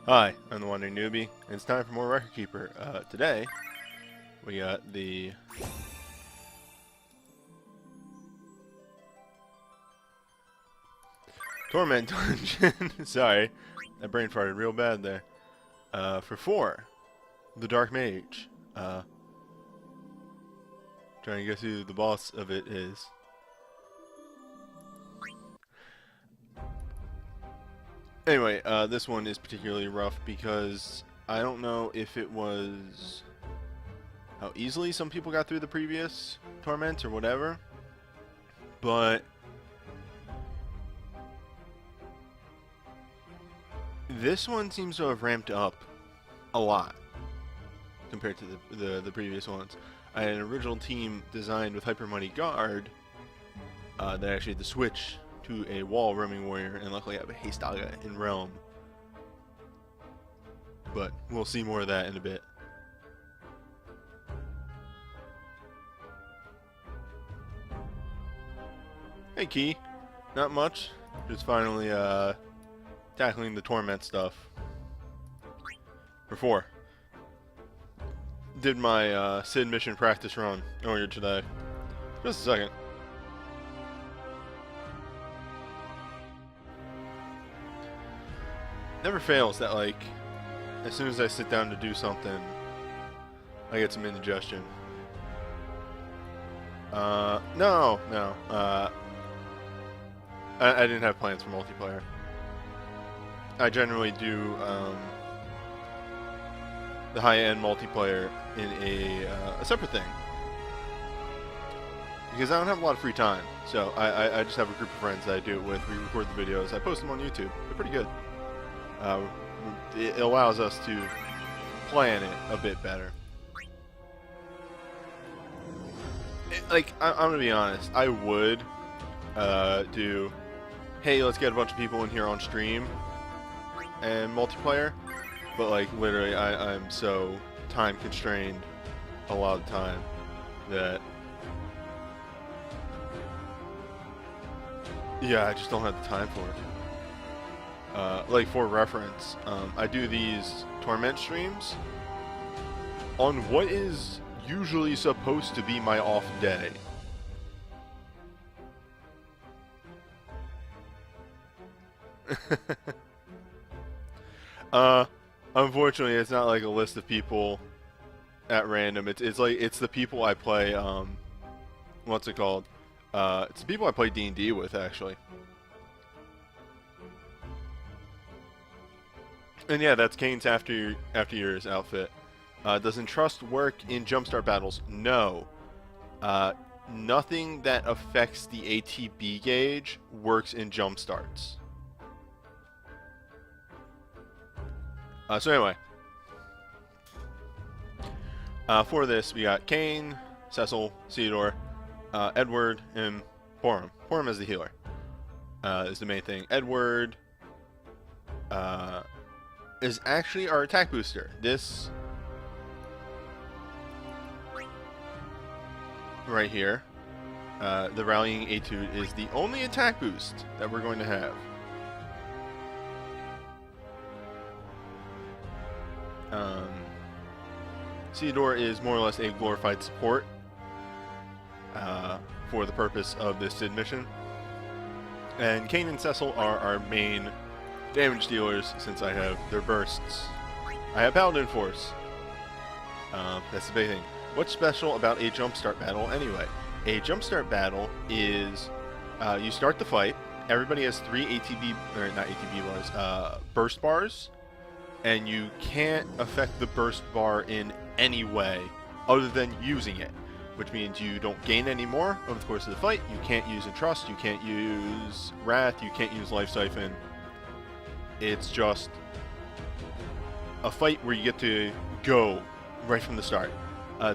Hi, I'm the Wandering Newbie, and it's time for more Record Keeper. Today, we got the Torment Dungeon. Sorry, I brain farted real bad there. For 4, the Dark Mage. Trying to guess who the boss of it is. Anyway, this one is particularly rough because I don't know if it was how easily some people got through the previous Torment or whatever, but this one seems to have ramped up a lot compared to the previous ones. I had an original team designed with Hyper Money Guard that actually had to switch to a wall roaming warrior, and luckily I have a Hastaga in Realm. But we'll see more of that in a bit. Hey Key, not much. Just finally tackling the Torment stuff. For 4. Did my Sid mission practice run earlier today. Just a second. Never fails that, like, as soon as I sit down to do something, I get some indigestion. No. I didn't have plans for multiplayer. I generally do the high-end multiplayer in a separate thing, because I don't have a lot of free time. So I just have a group of friends that I do it with. We record the videos. I post them on YouTube. They're pretty good. It allows us to plan it a bit better. Like, I'm gonna be honest, I would do, hey, let's get a bunch of people in here on stream and multiplayer, but like literally I'm so time constrained a lot of the time that yeah, I just don't have the time for it. Like, for reference, I do these Torment streams on what is usually supposed to be my off day. Unfortunately, it's not like a list of people at random. It's like, it's the people I play, what's it called? It's the people I play D&D with, actually. And yeah, that's Kane's after years outfit. Does Entrust work in jumpstart battles? No. Nothing that affects the ATB gauge works in jumpstarts. So anyway, for this we got Kane, Cecil, Theodore, Edward, and Porum. Porum is the healer. Is the main thing. Edward is actually our attack booster. This right here, the Rallying Etude, is the only attack boost that we're going to have. Theodore is more or less a glorified support for the purpose of this Sid mission. And Kane and Cecil are our main damage dealers, since I have their bursts. I have Paladin Force. That's the big thing. What's special about a jumpstart battle anyway? A jumpstart battle is you start the fight. Everybody has 3 ATB, or not ATB bars, burst bars, and you can't affect the burst bar in any way other than using it, which means you don't gain any more over the course of the fight. You can't use Entrust, you can't use Wrath, you can't use Life Siphon. It's just a fight where you get to go right from the start.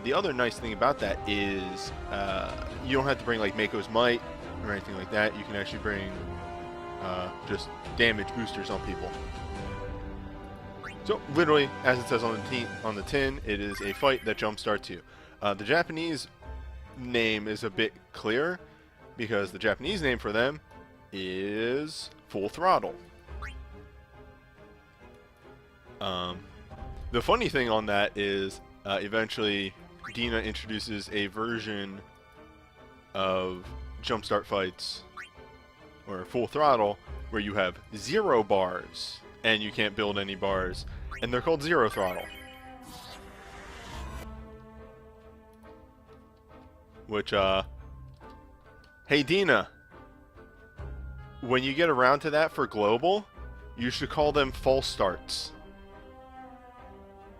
The other nice thing about that is you don't have to bring like Mako's Might or anything like that. You can actually bring just damage boosters on people. So literally, as it says on the tin, it is a fight that jumpstarts you. The Japanese name is a bit clearer, because the Japanese name for them is Full Throttle. The funny thing on that is eventually Dina introduces a version of Jumpstart fights or Full Throttle where you have 0 bars and you can't build any bars, and they're called Zero Throttle. Which, hey Dina, when you get around to that for global, you should call them false starts.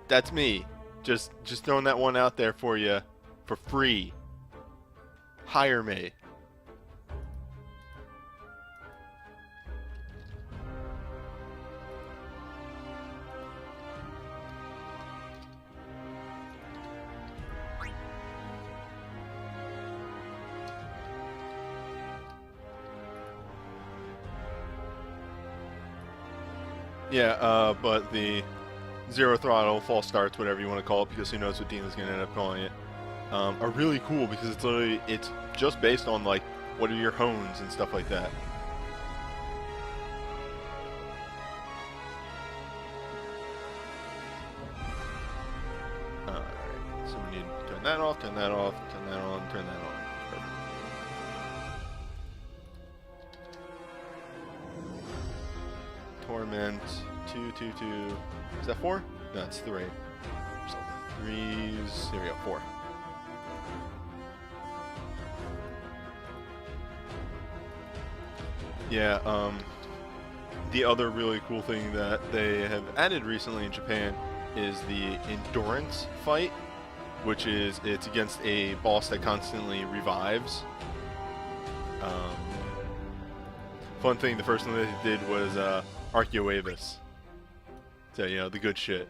That's me. Just throwing that one out there for you for free. Hire me. Yeah, but the Zero Throttle, False Starts, whatever you want to call it, because who knows what Dina's going to end up calling it, are really cool because it's just based on, like, what are your hones and stuff like that. Alright, so we need to turn that off, turn that off, turn that on, turn that on. Perfect. Torment, 2, 2, 2. Is that 4? No, it's 3. So 3s. Here we go, 4. Yeah, the other really cool thing that they have added recently in Japan is the endurance fight, which is it's against a boss that constantly revives. Fun thing, the first one they did was Archeoavis. So, you know, the good shit.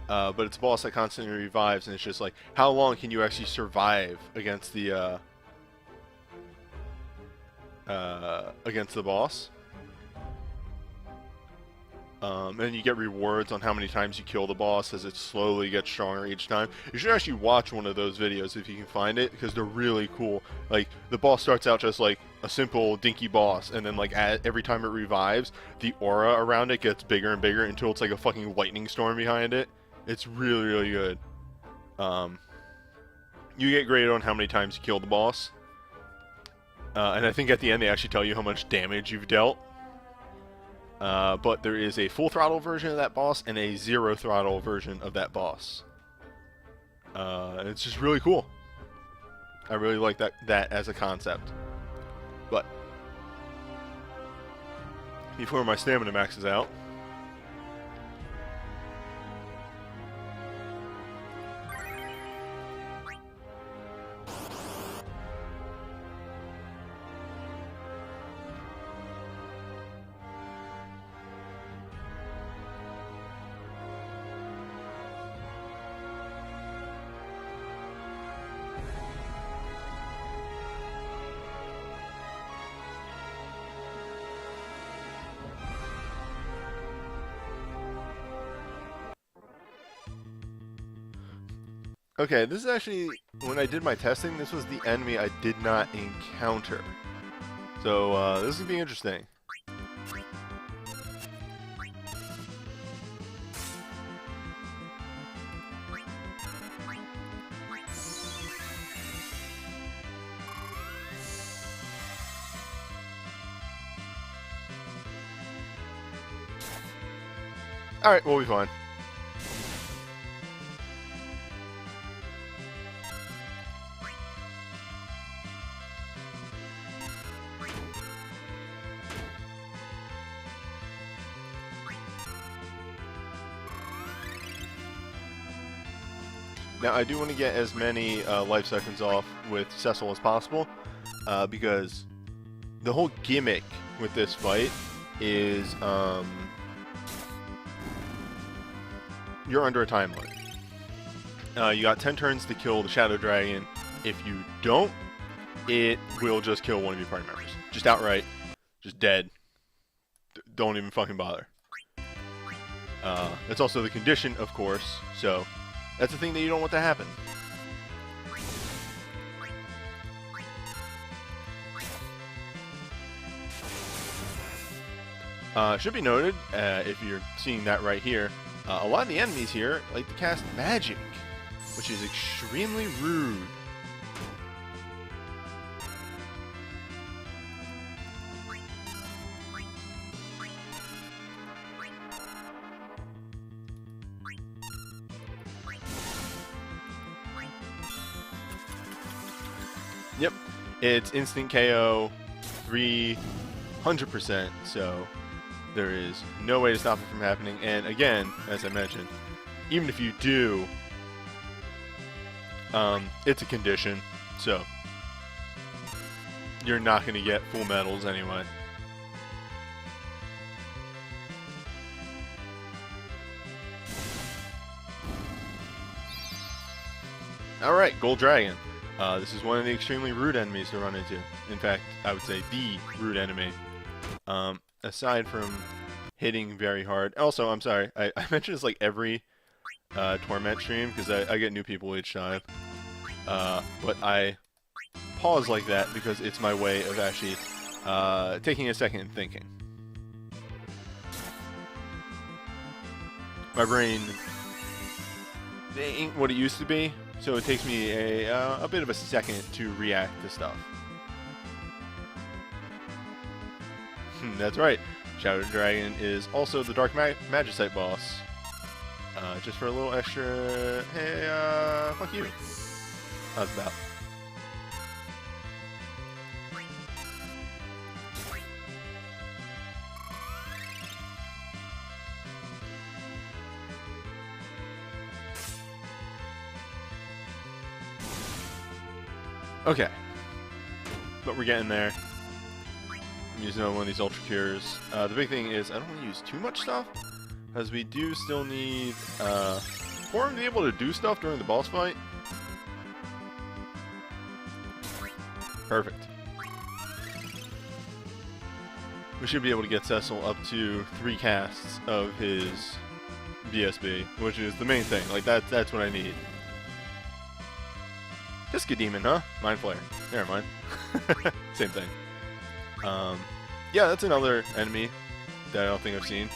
But it's a boss that constantly revives, and it's just like, how long can you actually survive against the boss? And you get rewards on how many times you kill the boss as it slowly gets stronger each time. You should actually watch one of those videos if you can find it, because they're really cool. Like, the boss starts out just like a simple dinky boss, and then like every time it revives, the aura around it gets bigger and bigger until it's like a fucking lightning storm behind it. It's really, really good. You get graded on how many times you kill the boss. And I think at the end they actually tell you how much damage you've dealt. But there is a full throttle version of that boss and a zero throttle version of that boss. And it's just really cool. I really like that as a concept. But before my stamina maxes out, okay, this is actually, when I did my testing, this was the enemy I did not encounter. So, this is going to be interesting. Alright, we'll be fine. Now, I do want to get as many life seconds off with Cecil as possible, because the whole gimmick with this fight is you're under a time limit. You got 10 turns to kill the Shadow Dragon. If you don't, it will just kill one of your party members. Just outright. Just dead. Don't even fucking bother. That's also the condition, of course, so that's the thing that you don't want to happen. Should be noted, if you're seeing that right here, a lot of the enemies here like to cast magic, which is extremely rude. Yep, it's instant KO 300%, so there is no way to stop it from happening. And again, as I mentioned, even if you do, it's a condition, so you're not going to get full medals anyway. Alright, Gold Dragon. This is one of the extremely rude enemies to run into. In fact, I would say the rude enemy. Aside from hitting very hard. Also, I'm sorry, I mention this like every Torment stream, because I get new people each time. But I pause like that because it's my way of actually taking a second and thinking. My brain ain't what it used to be, so it takes me a bit of a second to react to stuff. That's right. Shadow Dragon is also the Dark Magicite boss. Just for a little extra, hey, fuck you. How's that? Okay. But we're getting there. I'm using another one of these Ultra Cures. The big thing is I don't want to use too much stuff, because we do still need for him to be able to do stuff during the boss fight. Perfect. We should be able to get Cecil up to 3 casts of his BSB, which is the main thing. Like that's what I need. Disco Demon, huh? Mind Flare. Never mind. Same thing. Yeah, that's another enemy that I don't think I've seen.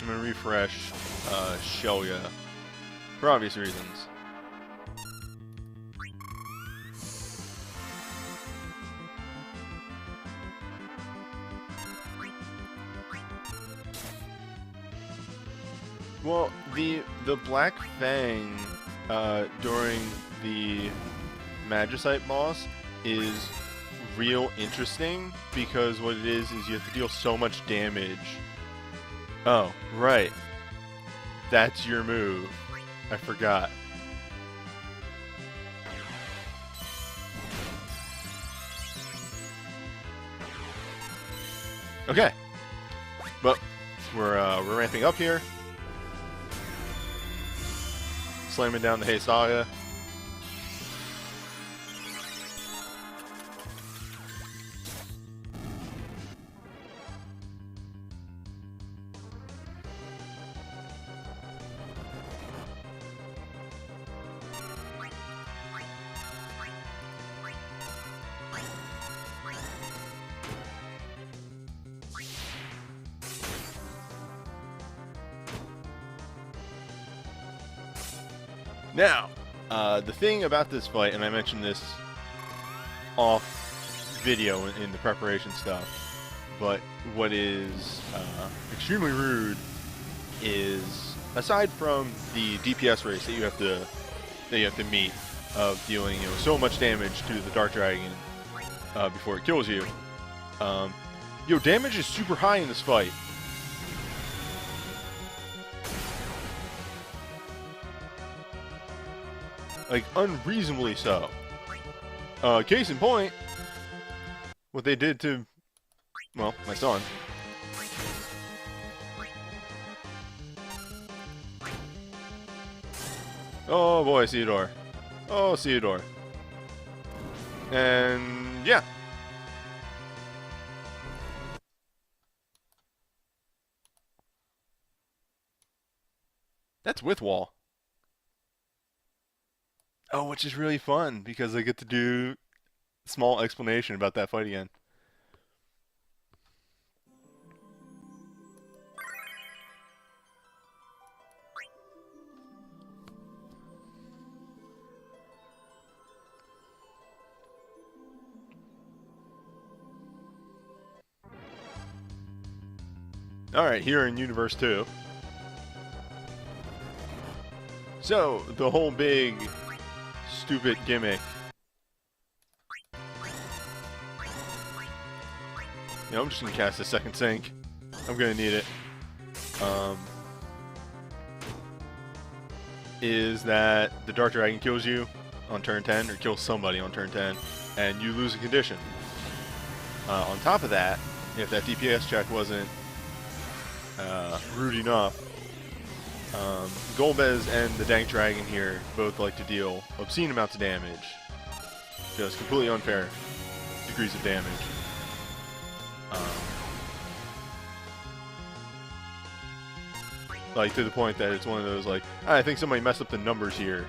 I'm gonna refresh Shelia for obvious reasons. Well, the Black Fang during the Magicite boss is real interesting, because what it is you have to deal so much damage. Oh, right. That's your move. I forgot. Okay. Well, we're ramping up here. Slamming down the Haysaga. Now, the thing about this fight, and I mentioned this off video in the preparation stuff, but what is extremely rude is, aside from the DPS race that you have to meet of dealing so much damage to the Dark Dragon before it kills you, damage is super high in this fight. Like, unreasonably so. Case in point, what they did to, well, my son. Oh boy, Theodore. Oh, Theodore. And, yeah. That's with wall. Oh, which is really fun because I get to do small explanation about that fight again. Alright, here in Universe 2. So, the whole big, stupid gimmick. You know, I'm just gonna cast a second sync. I'm gonna need it. Is that the Dark Dragon kills you on turn 10, or kills somebody on turn 10, and you lose a condition. On top of that, if that DPS check wasn't rude enough, Golbez and the Dank Dragon here both like to deal obscene amounts of damage. Just completely unfair degrees of damage. Like, to the point that it's one of those, like, I think somebody messed up the numbers here.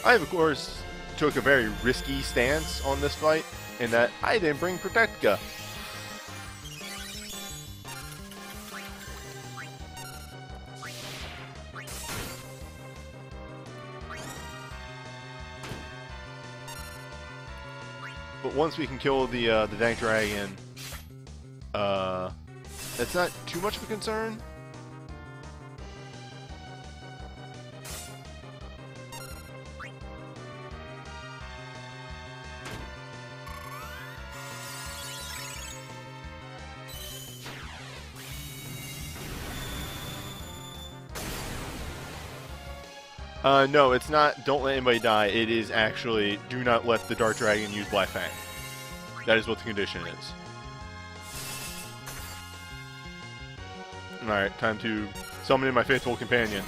I, of course, took a very risky stance on this fight, in that I didn't bring Protectka. But once we can kill the Dank Dragon, that's not too much of a concern. No, it's not don't let anybody die. It is actually do not let the Dark Dragon use Black Fang. That is what the condition is. Alright, time to summon in my faithful companion.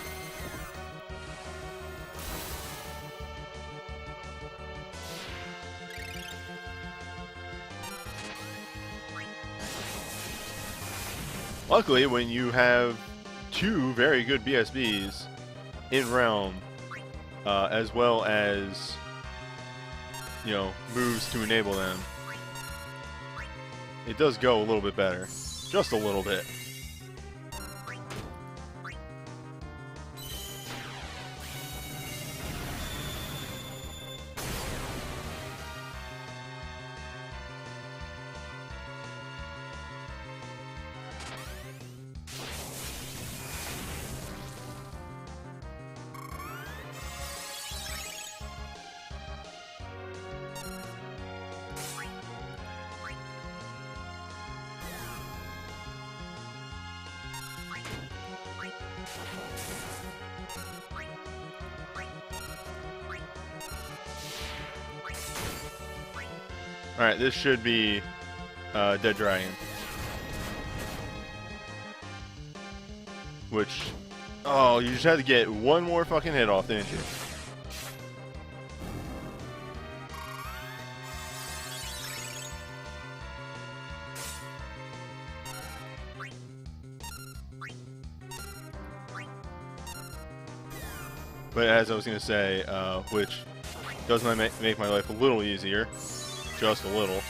Luckily, when you have two very good BSBs in Realm, as well as, you know, moves to enable them, it does go a little bit better. Just a little bit. Alright, this should be Dead Dragon. Which, oh, you just had to get one more fucking hit off, didn't you? But as I was going to say, which does make my life a little easier, just a little.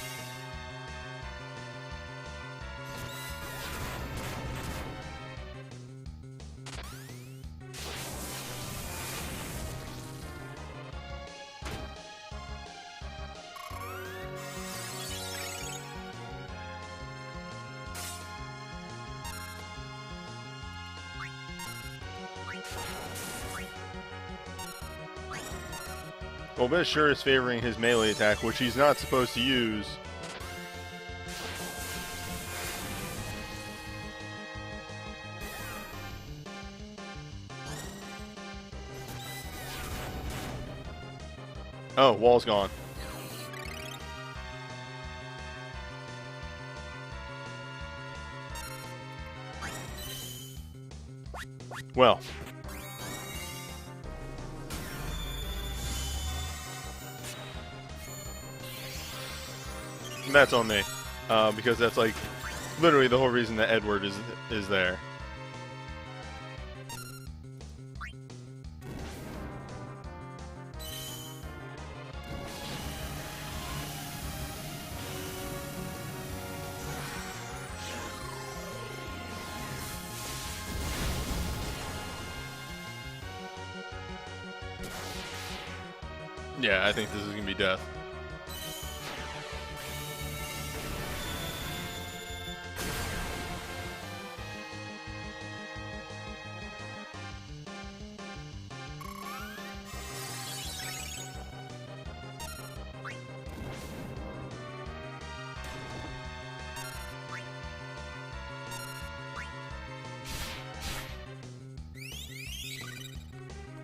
Well, Bez sure is favoring his melee attack, which he's not supposed to use. Oh, wall's gone. Well. That's on me, because that's like Literally the whole reason that Edward is there. Yeah, I think this is gonna be death.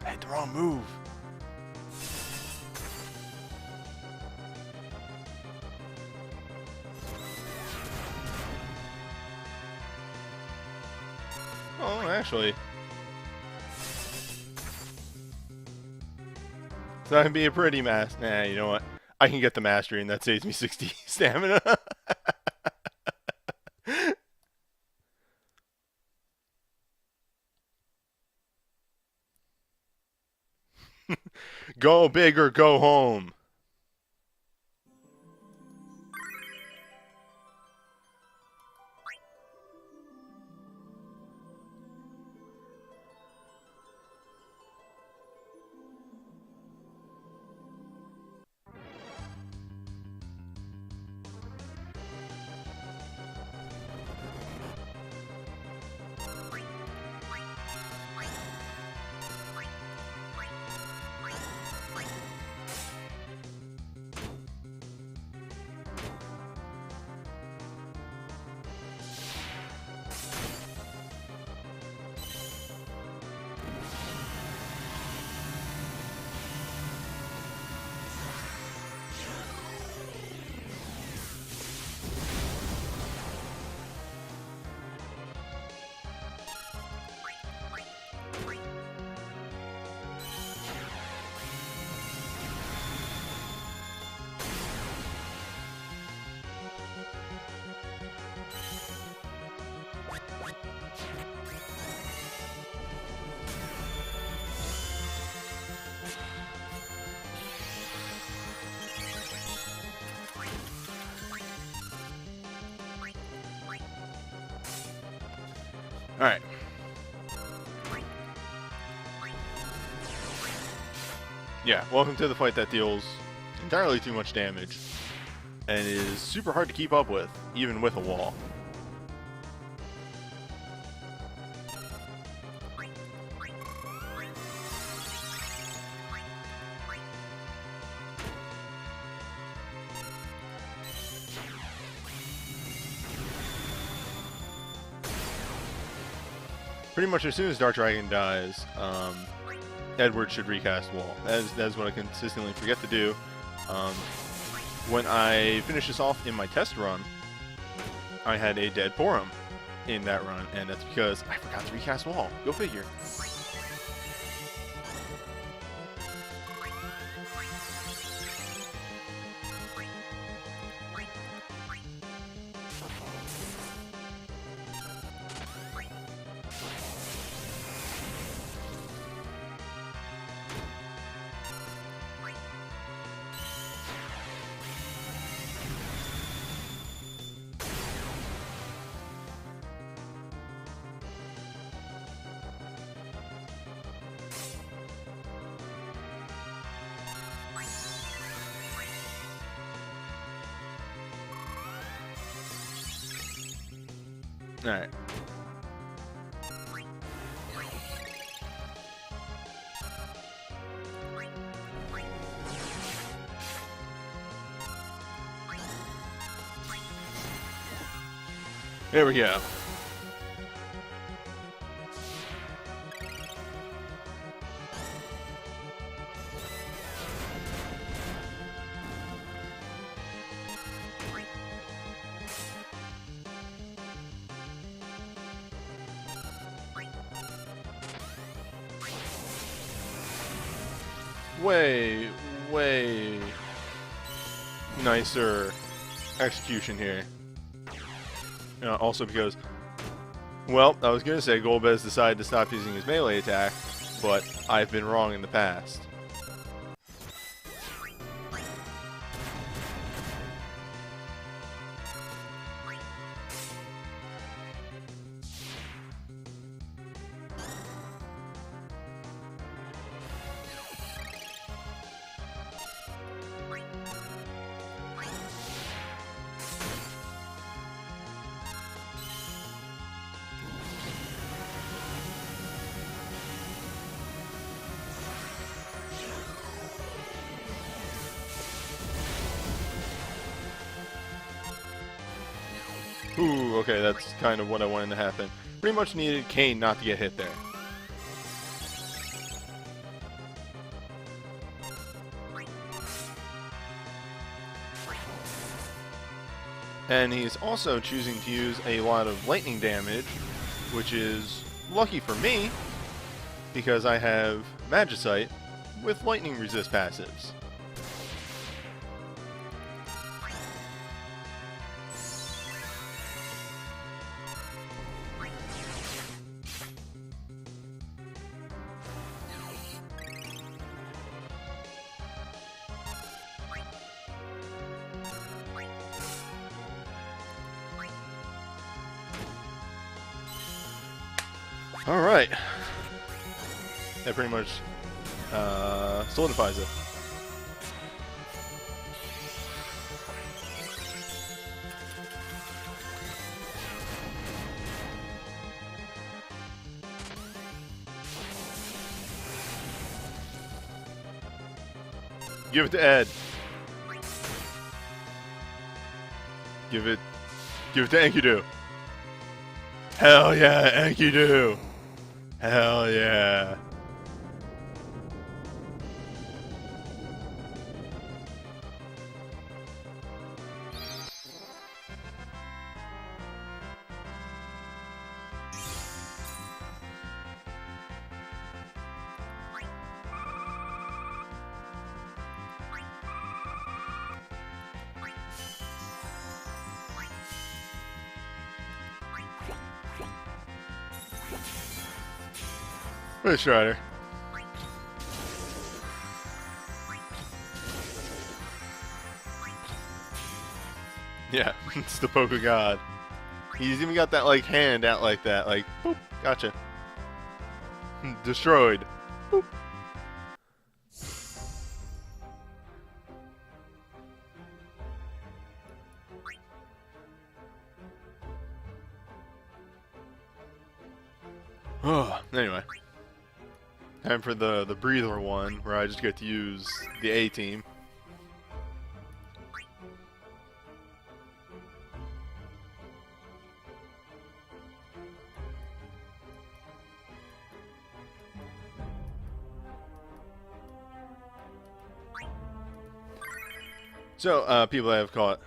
I hit the wrong move. Oh, actually. It's not gonna be a pretty mask. Nah, you know what? I can get the mastery and that saves me 60 stamina. Go big or go home. Alright. Yeah, welcome to the fight that deals entirely too much damage and is super hard to keep up with, even with a wall. Pretty much as soon as Dark Dragon dies, Edward should recast Wall. That is what I consistently forget to do. When I finish this off in my test run, I had a dead Porum in that run, and that's because I forgot to recast Wall. Go figure. Alright. There we go. Way nicer execution here. Also because, well, I was going to say Golbez decided to stop using his melee attack, but I've been wrong in the past. Ooh, okay, that's kind of what I wanted to happen. Pretty much needed Kane not to get hit there. And he's also choosing to use a lot of lightning damage, which is lucky for me, because I have Magicite with lightning resist passives. Alright. That pretty much solidifies it. Give it to Ed. Give it to Enkidu. Hell yeah, Enkidu. Hell yeah. Let's try her. Yeah, it's the Poke God. He's even got that like hand out like that, like boop, gotcha. Destroyed. Boop. Oh, anyway. Time for the breather one, where I just get to use the A team. So, people that have caught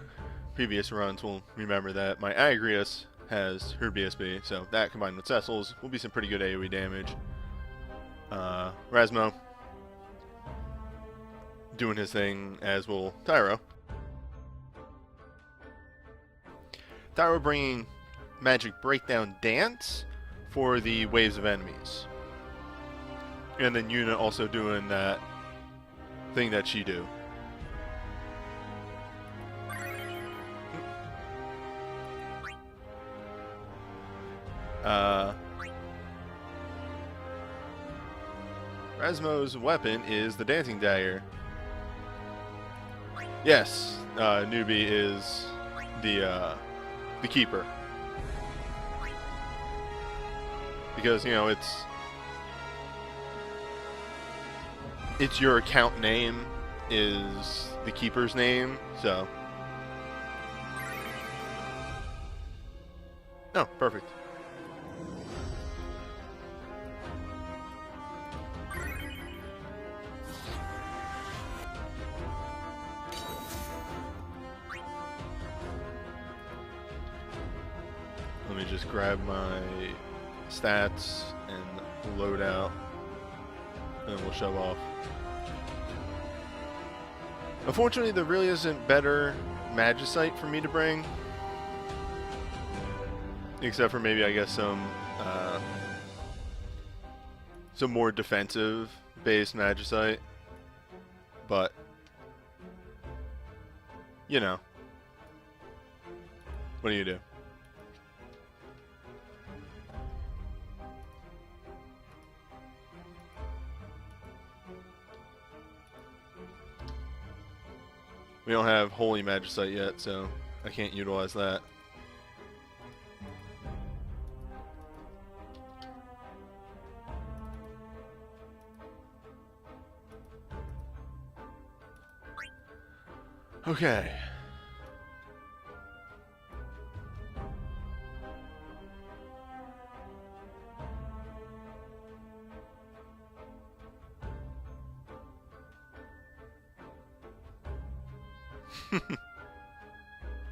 previous runs will remember that my Agrius has her BSB, so that combined with Cecil's will be some pretty good AoE damage. Rasmo doing his thing, as will Tyro. Tyro bringing Magic Breakdown Dance for the waves of enemies. And then Yuna also doing that thing that she do. Rasmo's weapon is the Dancing Dagger. Yes, Newbie is the keeper. Because, you know, it's your account name is the keeper's name, so. Oh, perfect. Let me just grab my stats and load out, and then we'll show off. Unfortunately, there really isn't better Magicite for me to bring. Except for maybe, I guess, some more defensive-based Magicite. But, you know. What do you do? We don't have Holy Magicite yet, so I can't utilize that. Okay.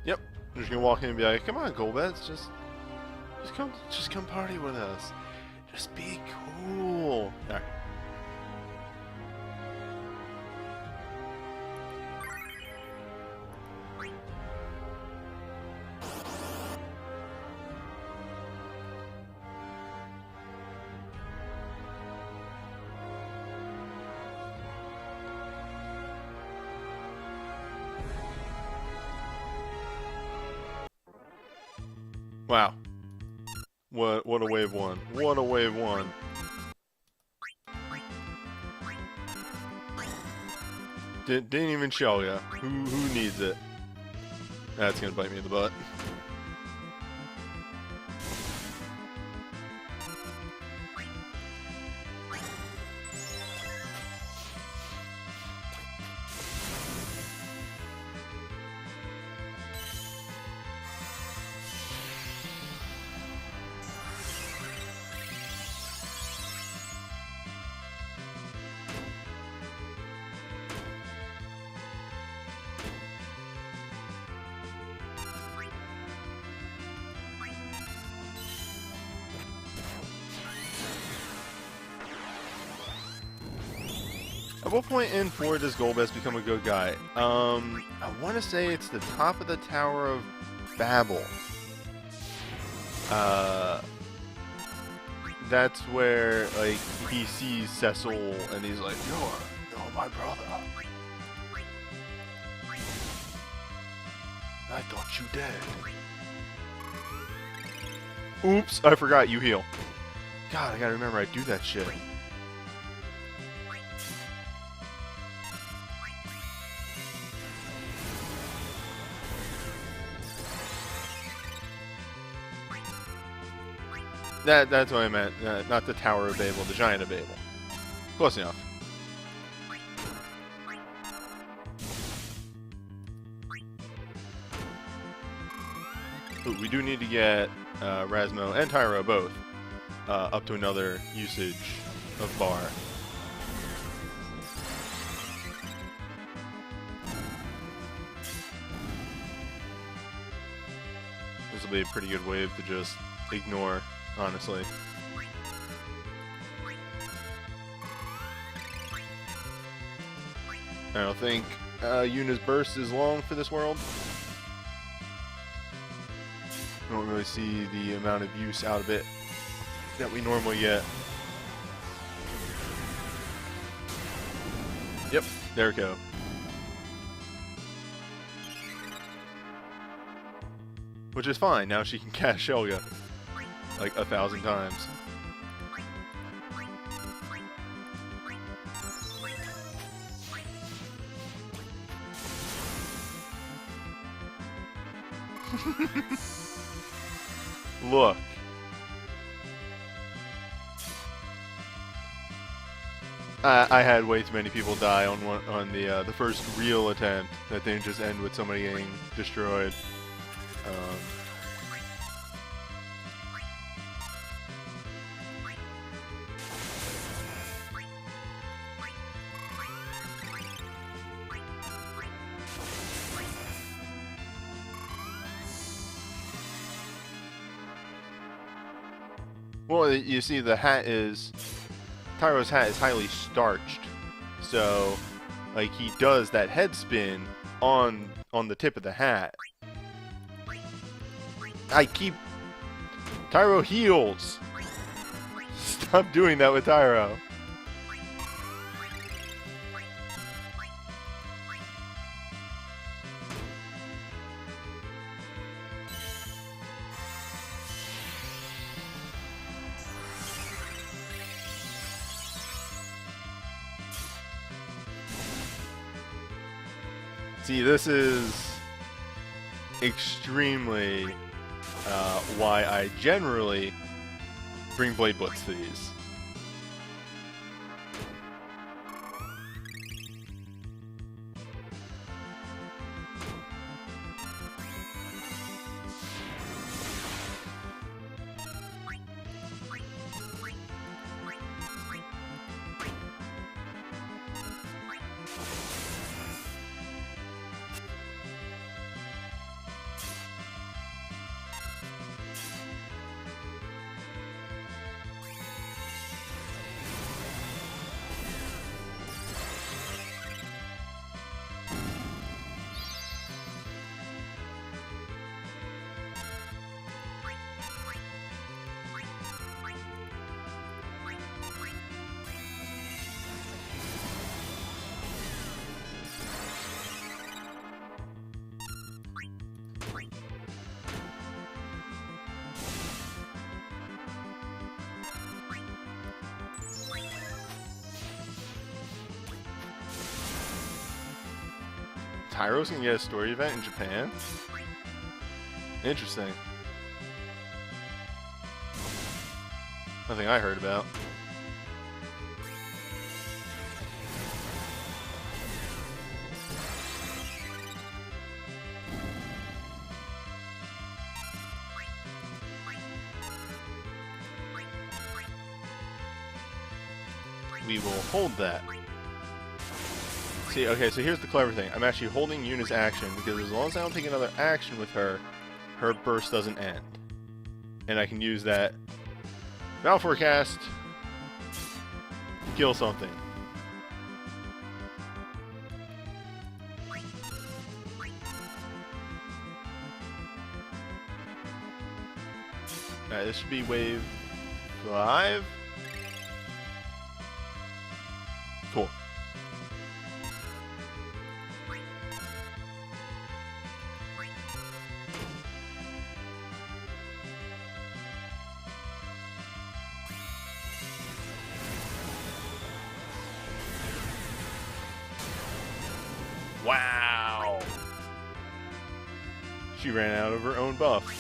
Yep. I'm just gonna walk in and be like, "Come on, Golbez, just come party with us. Just be cool." Alright. Wow. What a wave one. What a wave one. Didn't even show ya. Who needs it? That's gonna bite me in the butt. At what point in 4 does Golbez become a good guy? I want to say it's the top of the Tower of Babel. That's where, like, he sees Cecil and he's like, You're my brother. I thought you dead. Oops, I forgot you heal. God, I gotta remember I do that shit. That's what I meant. Not the Tower of Babel, the Giant of Babel. Close enough. Ooh, we do need to get Rasmo and Tyro both up to another usage of bar. This will be a pretty good wave to just ignore, honestly. I don't think Yuna's burst is long for this world. I don't really see the amount of use out of it that we normally get. Yep, there we go. Which is fine, now she can cast Shelga like 1,000 times. Look. I had way too many people die on the first real attempt. That didn't just end with somebody getting destroyed. Well, you see, Tyro's hat is highly starched, so like he does that head spin on the tip of the hat. I keep Tyro heals! Stop doing that with Tyro. See, this is extremely why I generally bring Blade Blitz to these. Tyro's gonna get a story event in Japan? Interesting. Nothing I heard about. We will hold that. See, okay, so here's the clever thing. I'm actually holding Yuna's action because as long as I don't take another action with her, her burst doesn't end. And I can use that Battle Forecast to kill something. Alright, this should be wave 5. Cool. Wow! She ran out of her own buff.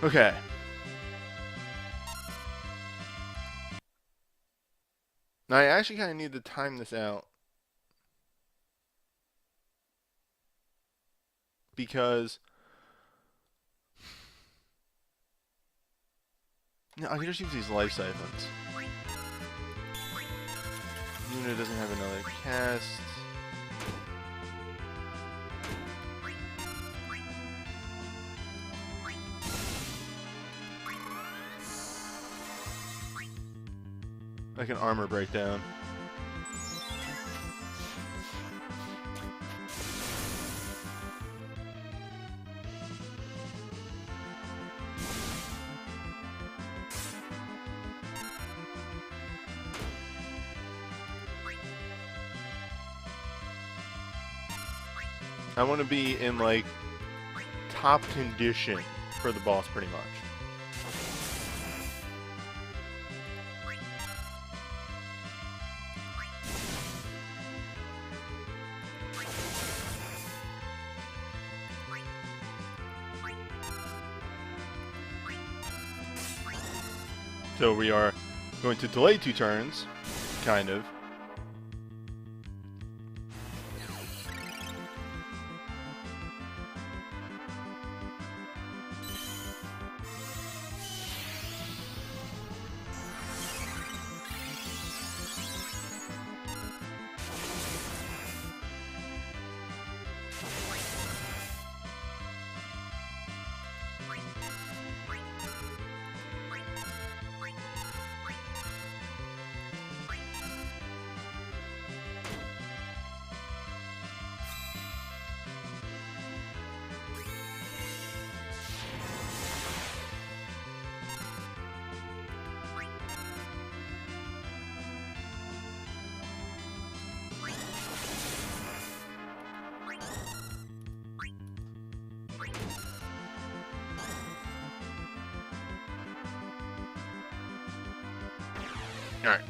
Okay. Now I actually kind of need to time this out. Because... no, I can just use these life siphons. Yuna doesn't have another cast. Like an armor breakdown. I want to be in like top condition for the boss pretty much. So we are going to delay 2 turns, kind of. Alright.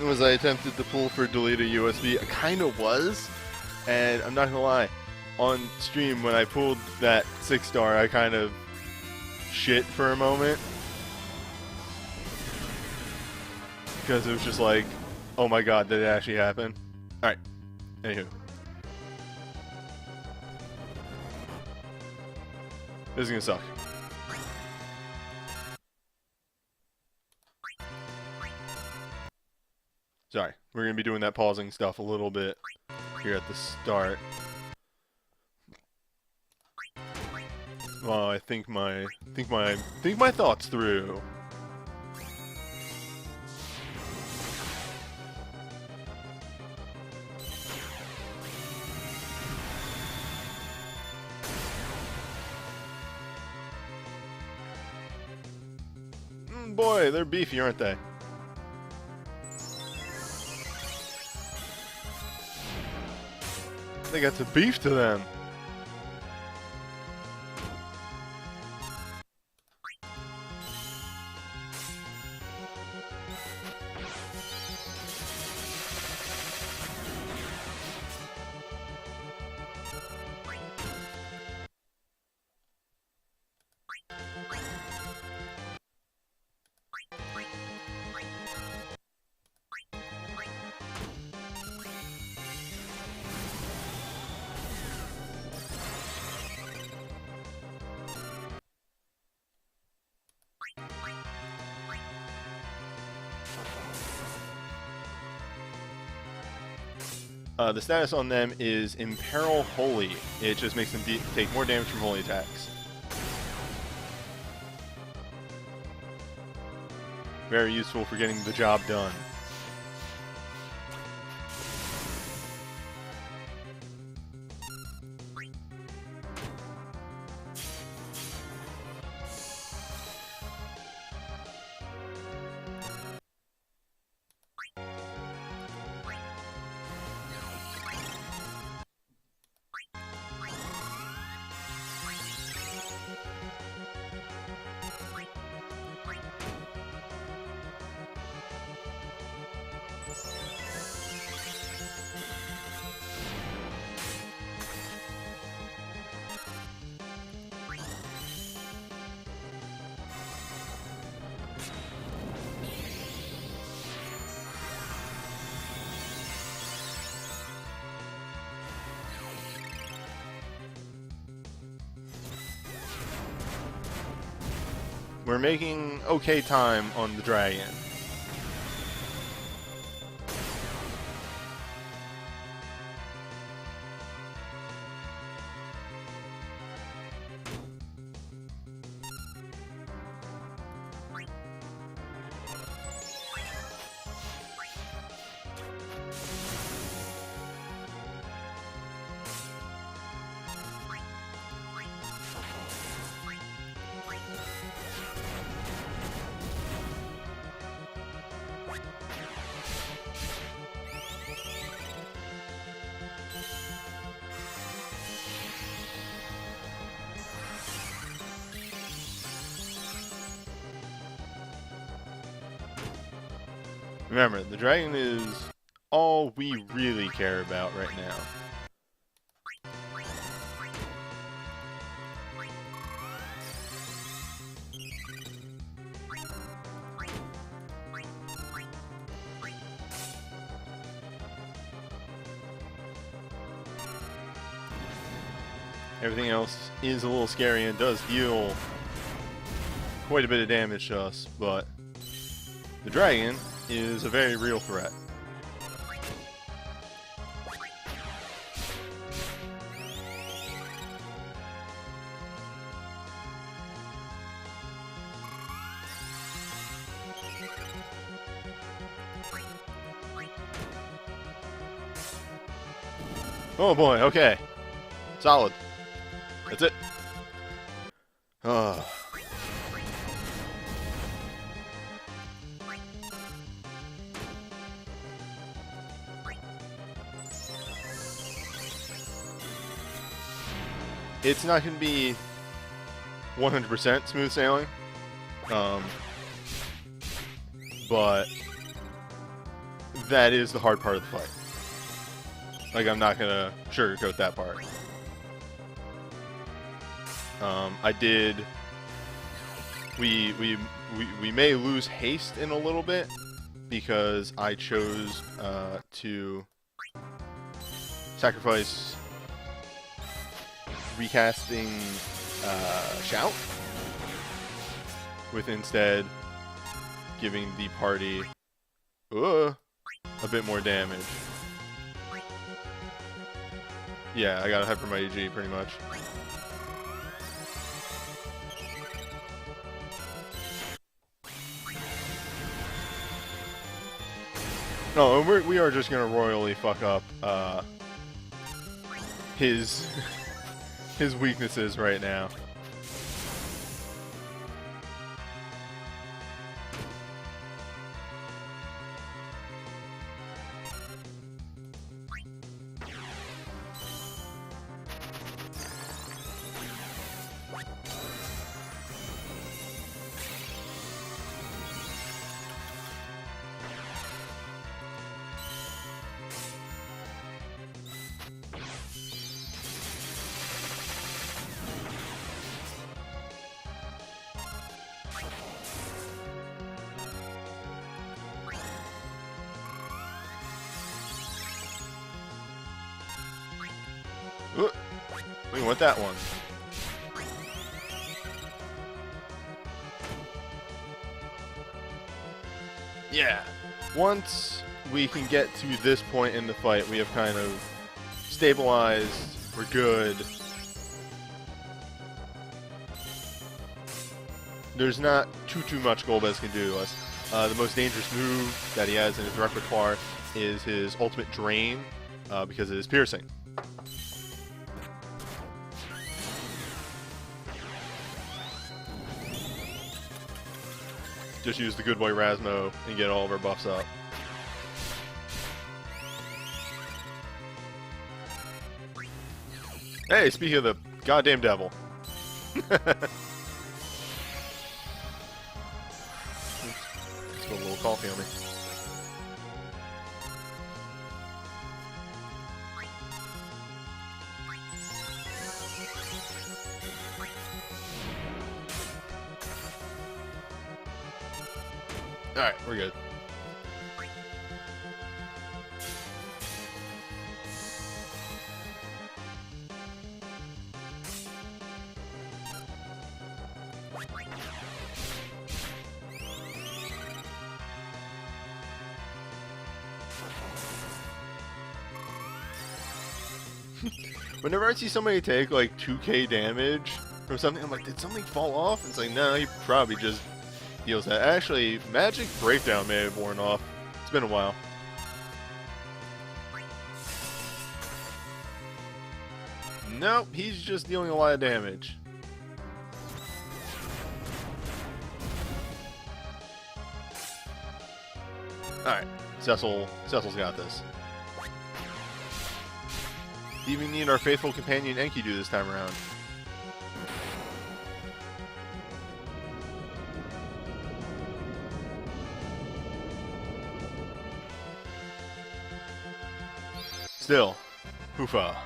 Was I tempted to pull for deleted USB? I kind of was, and I'm not gonna lie. On stream, when I pulled that 6-star, I kind of shit for a moment. Because it was just like, oh my god, did it actually happen? Alright, anywho. This is gonna suck. Sorry, we're gonna be doing that pausing stuff a little bit here at the start. Well, I think my thoughts through. Boy, they're beefy, aren't they? They got some beef to them. The status on them is Imperil Holy. It just makes them take more damage from holy attacks. Very useful for getting the job done. We're making okay time on the dragon. Remember, the dragon is all we really care about right now. Everything else is a little scary and does deal quite a bit of damage to us, but the dragon is a very real threat. Oh boy, okay. Solid. That's it. It's not going to be 100% smooth sailing, but that is the hard part of the fight. Like, I'm not gonna sugarcoat that part. I did. We may lose haste in a little bit because I chose to sacrifice recasting Shout, with instead giving the party a bit more damage. Yeah, I got a Hyper Mighty G pretty much. No, and we are just gonna royally fuck up his his weaknesses right now. We want that one. Yeah. Once we can get to this point in the fight, we have kind of stabilized. We're good. There's not too much Golbez can do to us. The most dangerous move that he has in his repertoire is his ultimate drain, because it is piercing. Just use the good boy Rasmo and get all of our buffs up. Hey, speaking of the goddamn devil. Spilled a little coffee on me. Alright, we're good. Whenever I see somebody take like 2k damage from something, I'm like, did something fall off? It's like, no, he probably just deals that. Actually, Magic Breakdown may have worn off. It's been a while. Nope, he's just dealing a lot of damage. Alright, Cecil's got this. Do you even need our faithful companion Enkidu this time around? Still, Hoofa.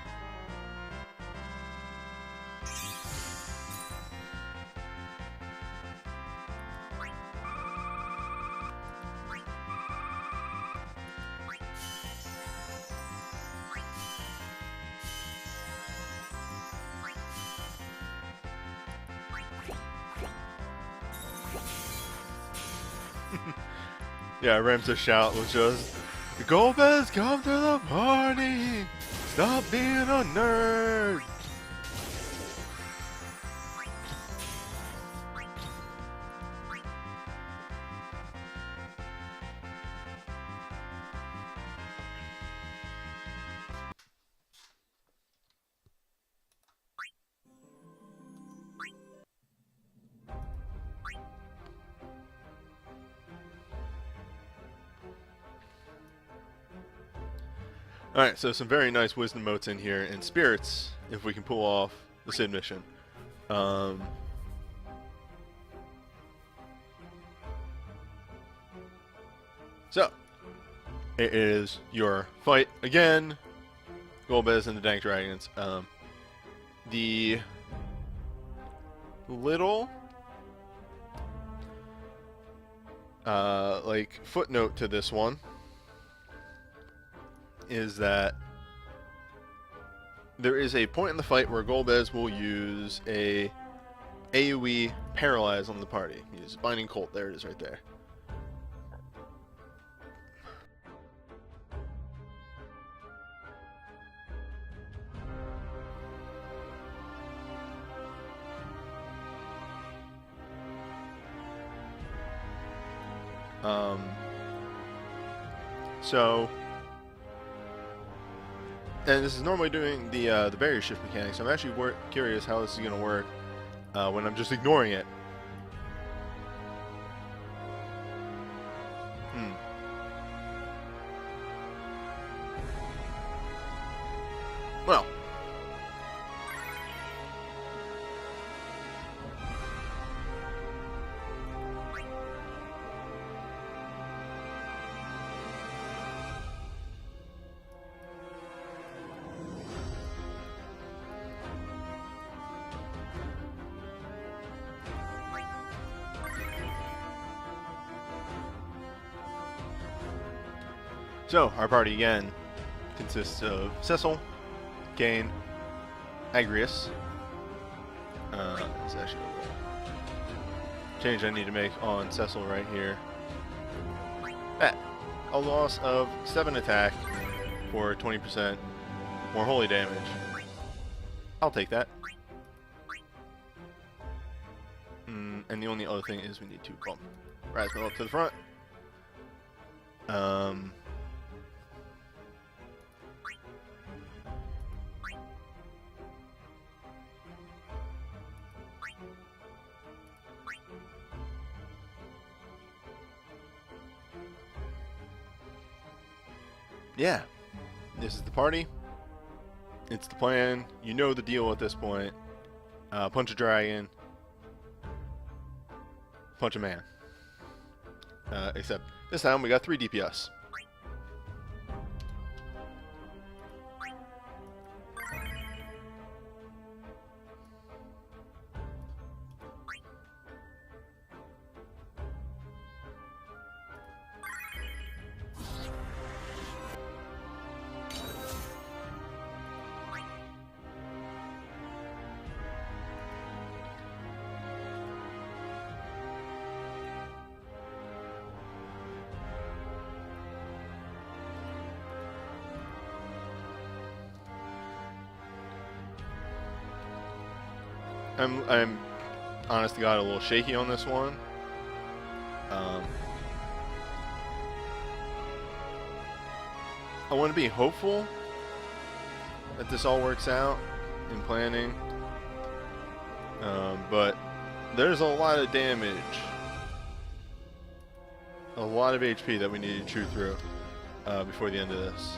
Yeah, Ramses' shout was just, "The Golbez, come to the party! Stop being a nerd!" Alright, so some very nice wisdom motes in here, and spirits, if we can pull off the Sid mission. So, it is your fight again, Golbez and the Dank Dragons. The little like footnote to this one is that there is a point in the fight where Golbez will use a AoE paralyze on the party. Use Binding Colt. There it is, right there. So, and this is normally doing the barrier shift mechanic, so I'm actually curious how this is going to work when I'm just ignoring it. Well. So, our party again consists of Cecil, Kane, Agrius. It's actually a change I need to make on Cecil right here. A loss of 7 attack for 20% more holy damage. I'll take that. And the only other thing is we need to bump Rasmus up to the front. Yeah, this is the party. It's the plan. You know the deal at this point. Punch a dragon. Punch a man. Except this time we got 3 DPS. I'm honest to God a little shaky on this one. I want to be hopeful that this all works out in planning, but there's a lot of damage, a lot of HP that we need to chew through before the end of this.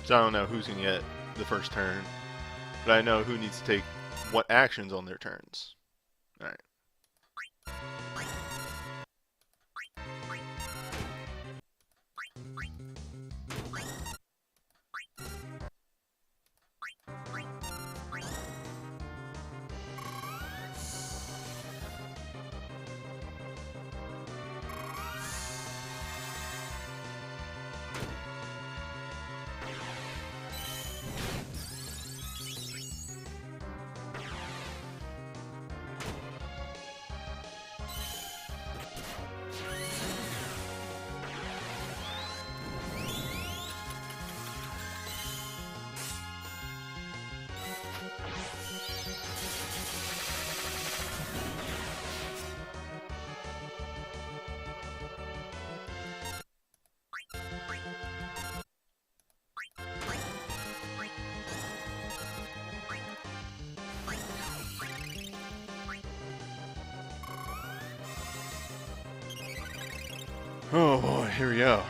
So I don't know who's going to get the first turn, but I know who needs to take what actions on their turns. Alright. Oh boy, here we go.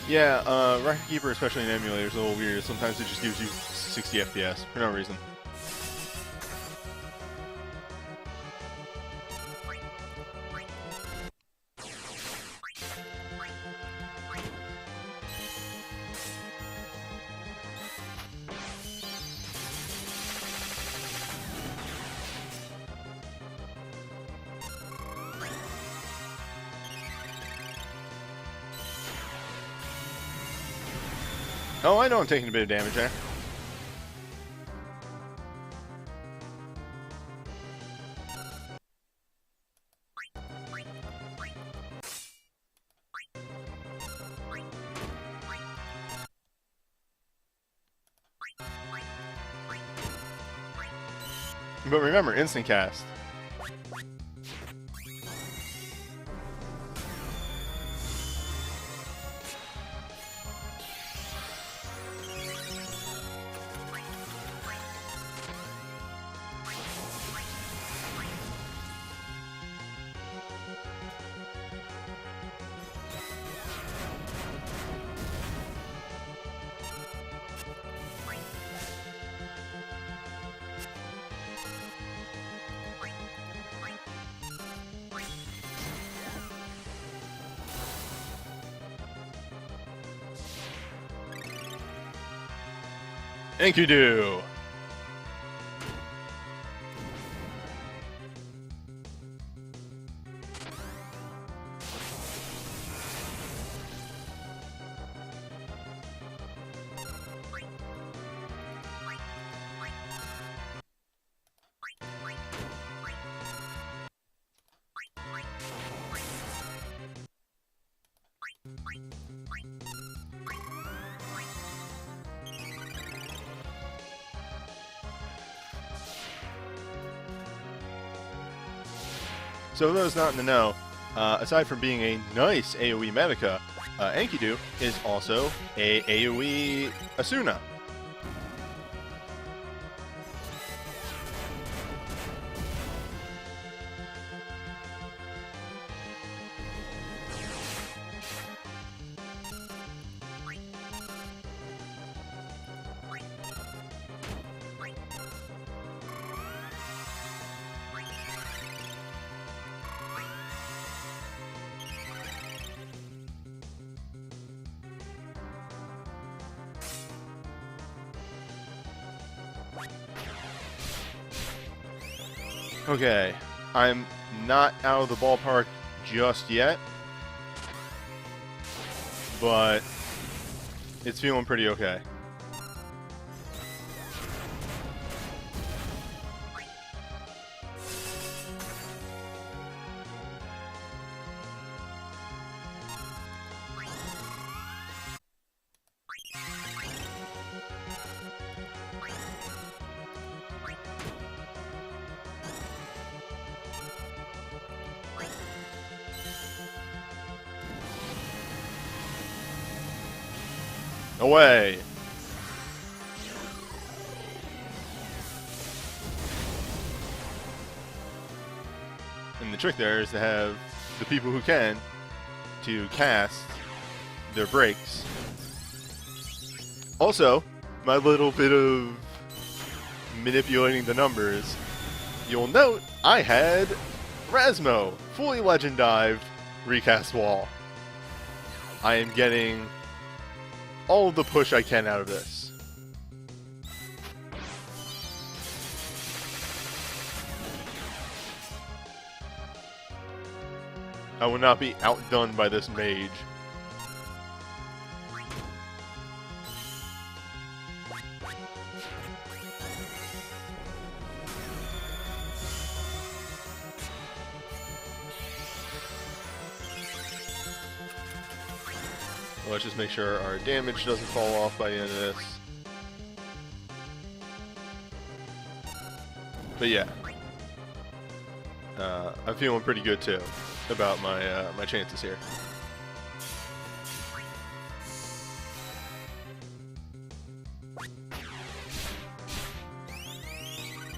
Yeah, Record Keeper, especially in emulator, is a little weird. Sometimes it just gives you 60 FPS for no reason. Oh, I know I'm taking a bit of damage there. But remember, instant cast. Thank you, do. So for those not in the know, aside from being a nice AoE Medica, Enkidu is also a AoE Asuna. Okay, I'm not out of the ballpark just yet, but it's feeling pretty okay. Away! And the trick there is to have the people who can to cast their breaks. Also, my little bit of manipulating the numbers, you'll note I had Rasmo, fully legend dived, recast wall. I am getting all the push I can out of this. I will not be outdone by this mage. Let's just make sure our damage doesn't fall off by the end of this. But yeah, I'm feeling pretty good too about my my chances here.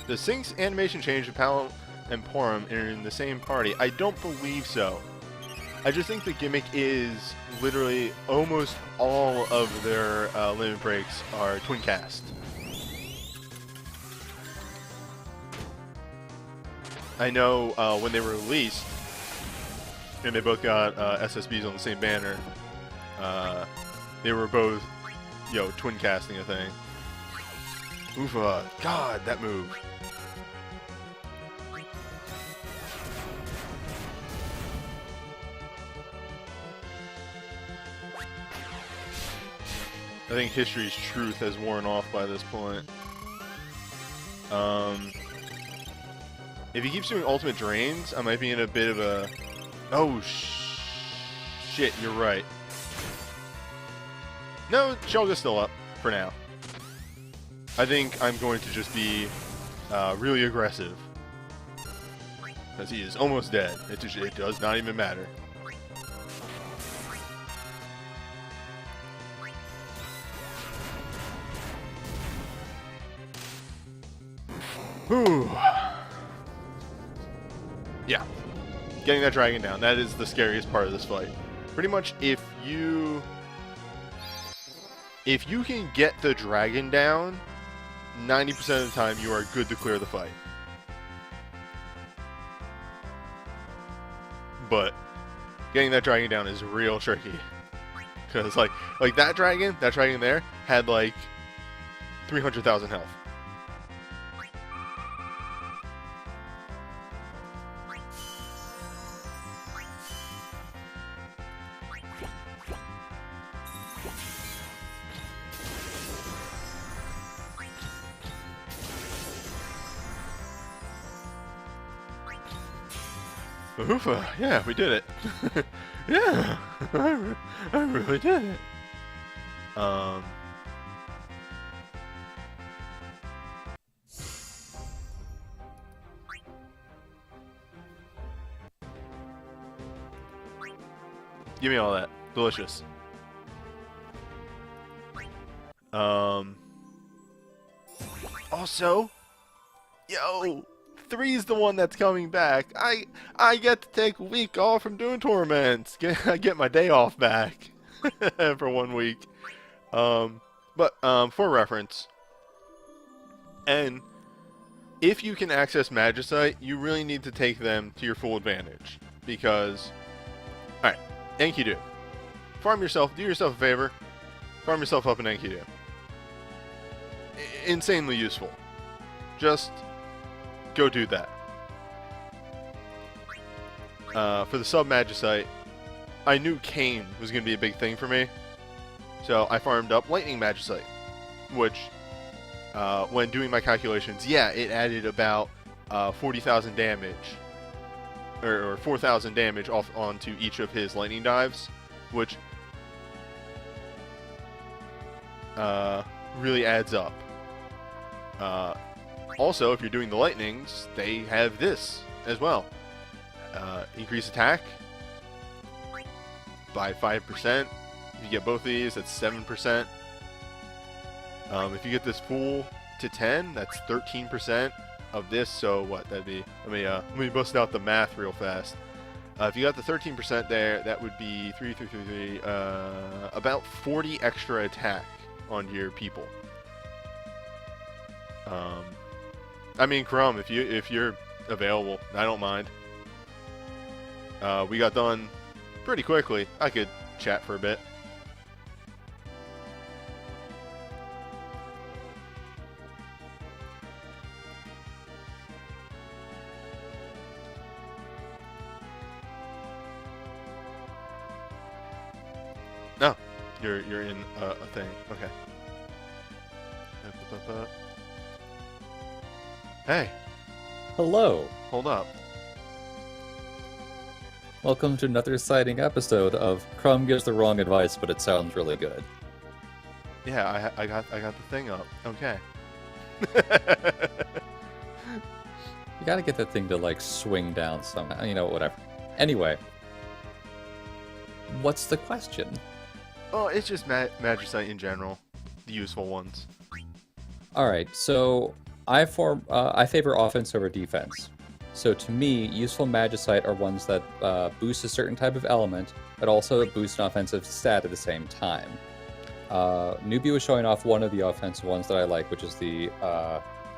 Does Sync's animation change if Pal and Porum are in the same party? I don't believe so. I just think the gimmick is literally almost all of their limit breaks are twin cast. I know when they were released, and they both got SSBs on the same banner, they were both, twin casting a thing. Oofa, God, that move. I think history's truth has worn off by this point. If he keeps doing ultimate drains, I might be in a bit of a... Oh, shit, you're right. No, Shulga's still up for now. I think I'm going to just be really aggressive. Because he is almost dead. It does not even matter. Whew. Yeah. Getting that dragon down. That is the scariest part of this fight. Pretty much if you can get the dragon down, 90% of the time you are good to clear the fight. But getting that dragon down is real tricky. Because like that dragon there had like 300,000 health. Oofa, yeah, we did it. Yeah, I really did it. Give me all that. Delicious. Also, yo, 3's the one that's coming back. I get to take a week off from doing Torments. I get my day off back for 1 week. But for reference, and if you can access Magicite, you really need to take them to your full advantage. Because, alright, Enkidu. Farm yourself, do yourself a favor. Farm yourself up in Enkidu. Insanely useful. Just go do that. For the sub Magicite, I knew Kane was going to be a big thing for me. So I farmed up Lightning Magicite. Which, when doing my calculations, yeah, it added about 40,000 damage. Or 4,000 damage off onto each of his lightning dives. Which really adds up. Also, if you're doing the lightnings, they have this as well. Increase attack by 5%. If you get both of these, that's 7%. If you get this full to 10, that's 13% of this. So what? That'd be. Let me bust out the math real fast. If you got the 13% there, that would be 3, about 40 extra attack on your people. I mean, Crumb, if you're available, I don't mind. We got done pretty quickly. I could chat for a bit. No, you're in a thing. Okay. Hey. Hello. Hold up. Welcome to another exciting episode of Crumb Gives the Wrong Advice, but it sounds really good. Yeah, I got the thing up. Okay. You gotta get that thing to, like, swing down somehow. You know, whatever. Anyway. What's the question? Oh, it's just Magicite in general. The useful ones. Alright, so I favor offense over defense. So to me, useful Magicite are ones that boost a certain type of element, but also boost an offensive stat at the same time. Newbie was showing off one of the offensive ones that I like, which is the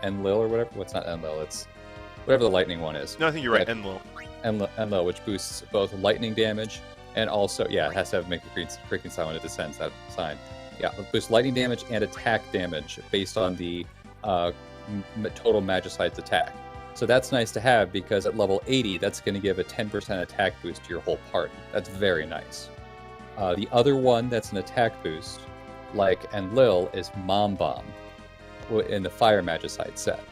Enlil or whatever. What's not Enlil? It's whatever the lightning one is. No, I think you're right. Enlil. Enlil, which boosts both lightning damage and also, yeah, it has to have make a freaking sign when it descends, that sign. Yeah, it boosts lightning damage and attack damage based on the total Magicite's attack. So that's nice to have because at level 80, that's going to give a 10% attack boost to your whole party. That's very nice. The other one that's an attack boost, like Enlil, is Mom Bomb in the Fire Magicite set.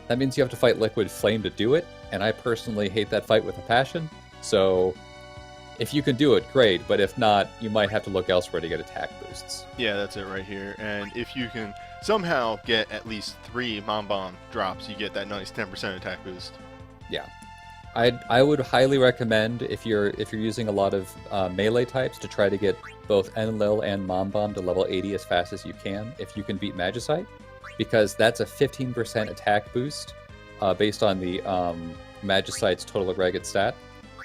That means you have to fight Liquid Flame to do it, and I personally hate that fight with a passion. So if you can do it, great, but if not, you might have to look elsewhere to get attack boosts. Yeah, that's it right here. And if you can somehow get at least 3 Mom Bomb drops, you get that nice 10% attack boost. Yeah. I would highly recommend, if you're using a lot of melee types, to try to get both Enlil and Mom Bomb to level 80 as fast as you can, if you can beat Magicite, because that's a 15% attack boost based on the Magicite's total aggregate stat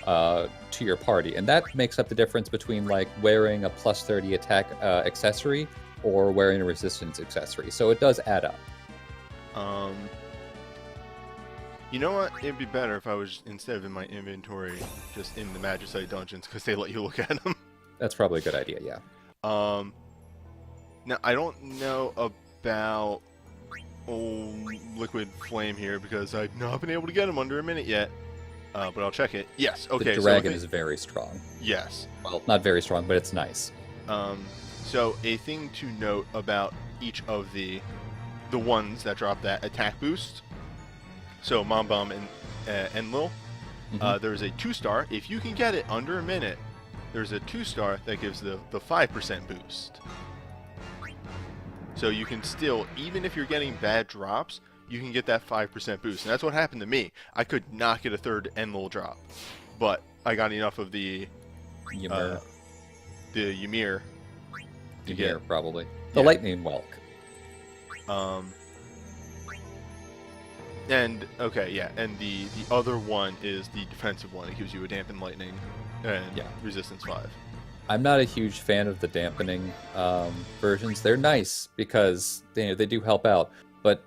to your party. And that makes up the difference between, like, wearing a plus 30 attack accessory or wearing a resistance accessory. So it does add up. You know what? It'd be better if I was, instead of in my inventory, just in the Magicite dungeons, because they let you look at them. That's probably a good idea, yeah. Now, I don't know about Liquid Flame here, because I've not been able to get him under a minute yet. But I'll check it. Yes, okay. The dragon is very strong. Yes. Well, not very strong, but it's nice. So a thing to note about each of the ones that drop that attack boost. So Mom Bomb and Enlil. There's a 2-star. If you can get it under a minute, there's a 2-star that gives the 5% boost. So you can still, even if you're getting bad drops, you can get that 5% boost. And that's what happened to me. I could not get a third Enlil drop, but I got enough of the Ymir. To get probably the lightning whelk. And okay, yeah, and the other one is the defensive one. It gives you a dampened lightning and resistance 5. I'm not a huge fan of the dampening versions. They're nice because they do help out, but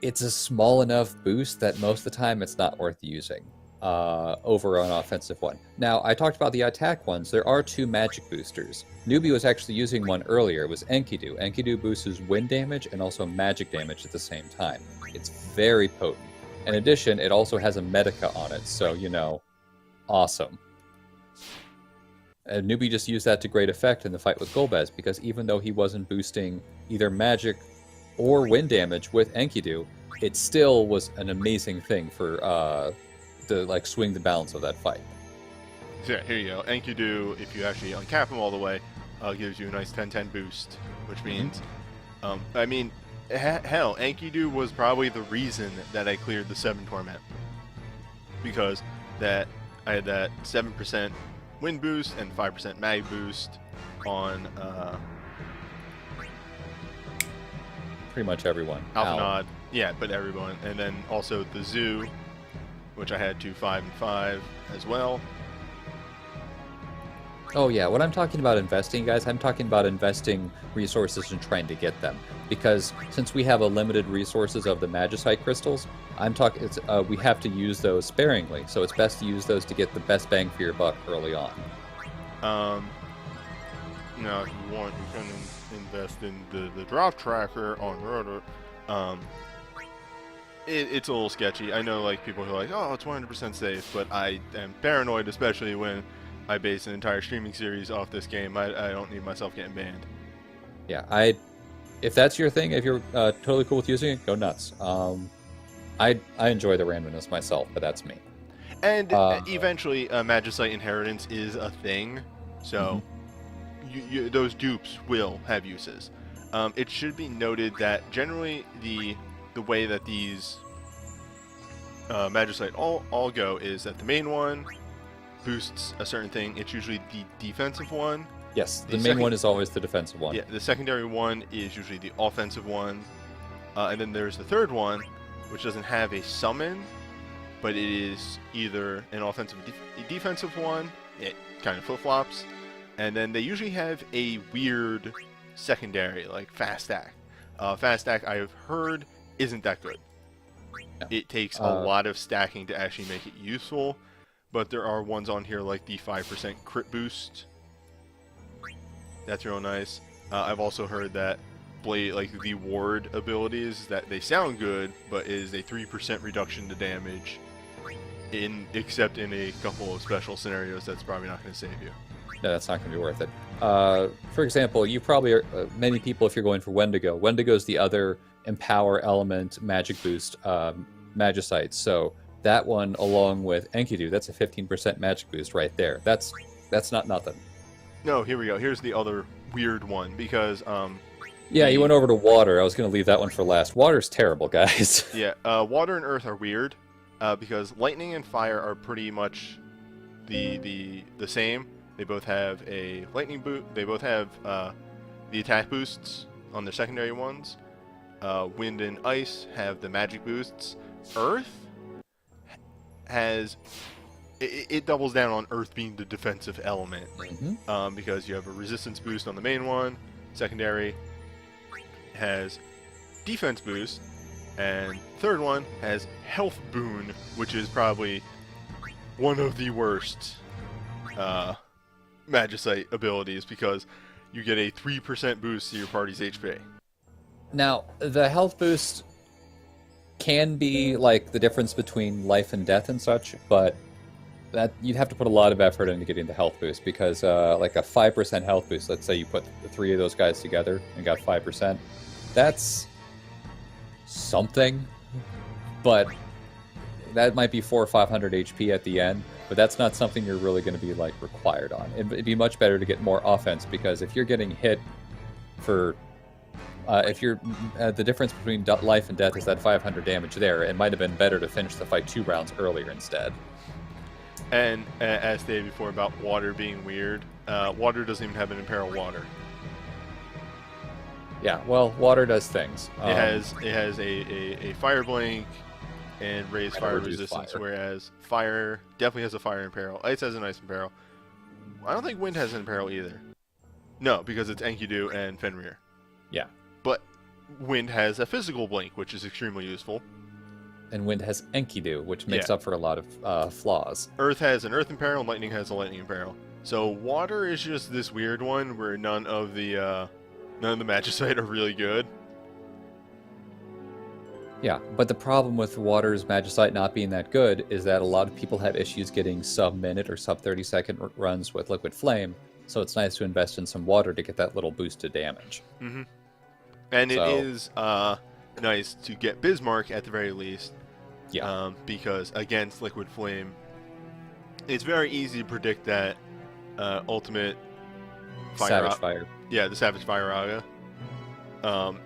it's a small enough boost that most of the time it's not worth using over an offensive one. Now, I talked about the attack ones. There are 2 magic boosters. Newbie was actually using one earlier. It was Enkidu. Enkidu boosts wind damage and also magic damage at the same time. It's very potent. In addition, it also has a Medica on it, so, you know, awesome. And Newbie just used that to great effect in the fight with Golbez, because even though he wasn't boosting either magic or wind damage with Enkidu, it still was an amazing thing for to, like, swing the balance of that fight. So yeah, here you go. Enkidu, if you actually uncap him all the way, gives you a nice 10-10 boost, which means, I mean, hell, Enkidu was probably the reason that I cleared the 7 Torment, because I had that 7% wind boost and 5% mag boost on pretty much everyone. Alphanod, yeah, but everyone. And then also the Zoo, which I had to 5 and 5 as well. Oh yeah, when I'm talking about investing, guys, I'm talking about investing resources and trying to get them. Because since we have a limited resources of the Magicite crystals, we have to use those sparingly. So it's best to use those to get the best bang for your buck early on. Now, if you want, you can invest in the drop tracker on Rotor. It's a little sketchy. I know, like, people who are like, oh, it's 100% safe, but I am paranoid, especially when I base an entire streaming series off this game. I don't need myself getting banned. Yeah, if that's your thing, if you're totally cool with using it, go nuts. I enjoy the randomness myself, but that's me. And eventually, Magicite inheritance is a thing, so those dupes will have uses. It should be noted that generally the way that these Magicite all go is that the main one boosts a certain thing. It's usually the defensive one. Yes, the main one is always the defensive one. Yeah, the secondary one is usually the offensive one. And then there's the third one, which doesn't have a summon, but it is either an offensive or defensive one. It kind of flip-flops. And then they usually have a weird secondary, like Fast Stack. Fast Stack, I've heard, isn't that good. No. It takes a lot of stacking to actually make it useful. But there are ones on here like the 5% crit boost. That's real nice. I've also heard that the ward abilities, that they sound good, but is a 3% reduction to damage. Except in a couple of special scenarios, that's probably not going to save you. No, that's not going to be worth it. For example, you probably are, many people, if you're going for Wendigo, Wendigo is the other Empower Element Magic Boost Magicite. So that one, along with Enkidu, that's a 15% magic boost right there. That's not nothing. No, here we go. Here's the other weird one, because... yeah, you went over to Water. I was going to leave that one for last. Water's terrible, guys. Yeah, Water and Earth are weird, because Lightning and Fire are pretty much the same. They both have a Lightning boot. They both have the attack boosts on their secondary ones. Wind and Ice have the magic boosts. Earth has it doubles down on Earth being the defensive element, because you have a resistance boost on the main one. Secondary has defense boost, and third one has health boon, which is probably one of the worst Magicite abilities, because you get a 3% boost to your party's HP. Now, the health boost can be like the difference between life and death and such, but that you'd have to put a lot of effort into getting the health boost, because like a 5% health boost, let's say you put the three of those guys together and got 5%, that's something, but that might be 400 or 500 HP at the end, but that's not something you're really going to be like required on. It'd be much better to get more offense, because if you're getting hit for if you're the difference between life and death is that 500 damage there, it might have been better to finish the fight 2 rounds earlier instead. And as stated before about Water being weird, Water doesn't even have an Imperil Water. Yeah, well, Water does things. It has a Fire Blink and raised fire resistance, whereas Fire definitely has a Fire Imperil. Ice has an Ice Imperil. I don't think Wind has an Imperil either. No, because it's Enkidu and Fenrir. Yeah. But Wind has a Physical Blink, which is extremely useful. And Wind has Enkidu, which makes up for a lot of flaws. Earth has an Earth Imperil, and Lightning has a Lightning Imperil. So Water is just this weird one where none of the Magicite are really good. Yeah, but the problem with Water's Magicite not being that good is that a lot of people have issues getting sub-minute or sub-30-second runs with Liquid Flame, so it's nice to invest in some Water to get that little boost to damage. Mm-hmm. And it is nice to get Bismarck at the very least. Yeah. Because against Liquid Flame, it's very easy to predict that ultimate Savage Fire. Yeah, the Savage Fire Aga.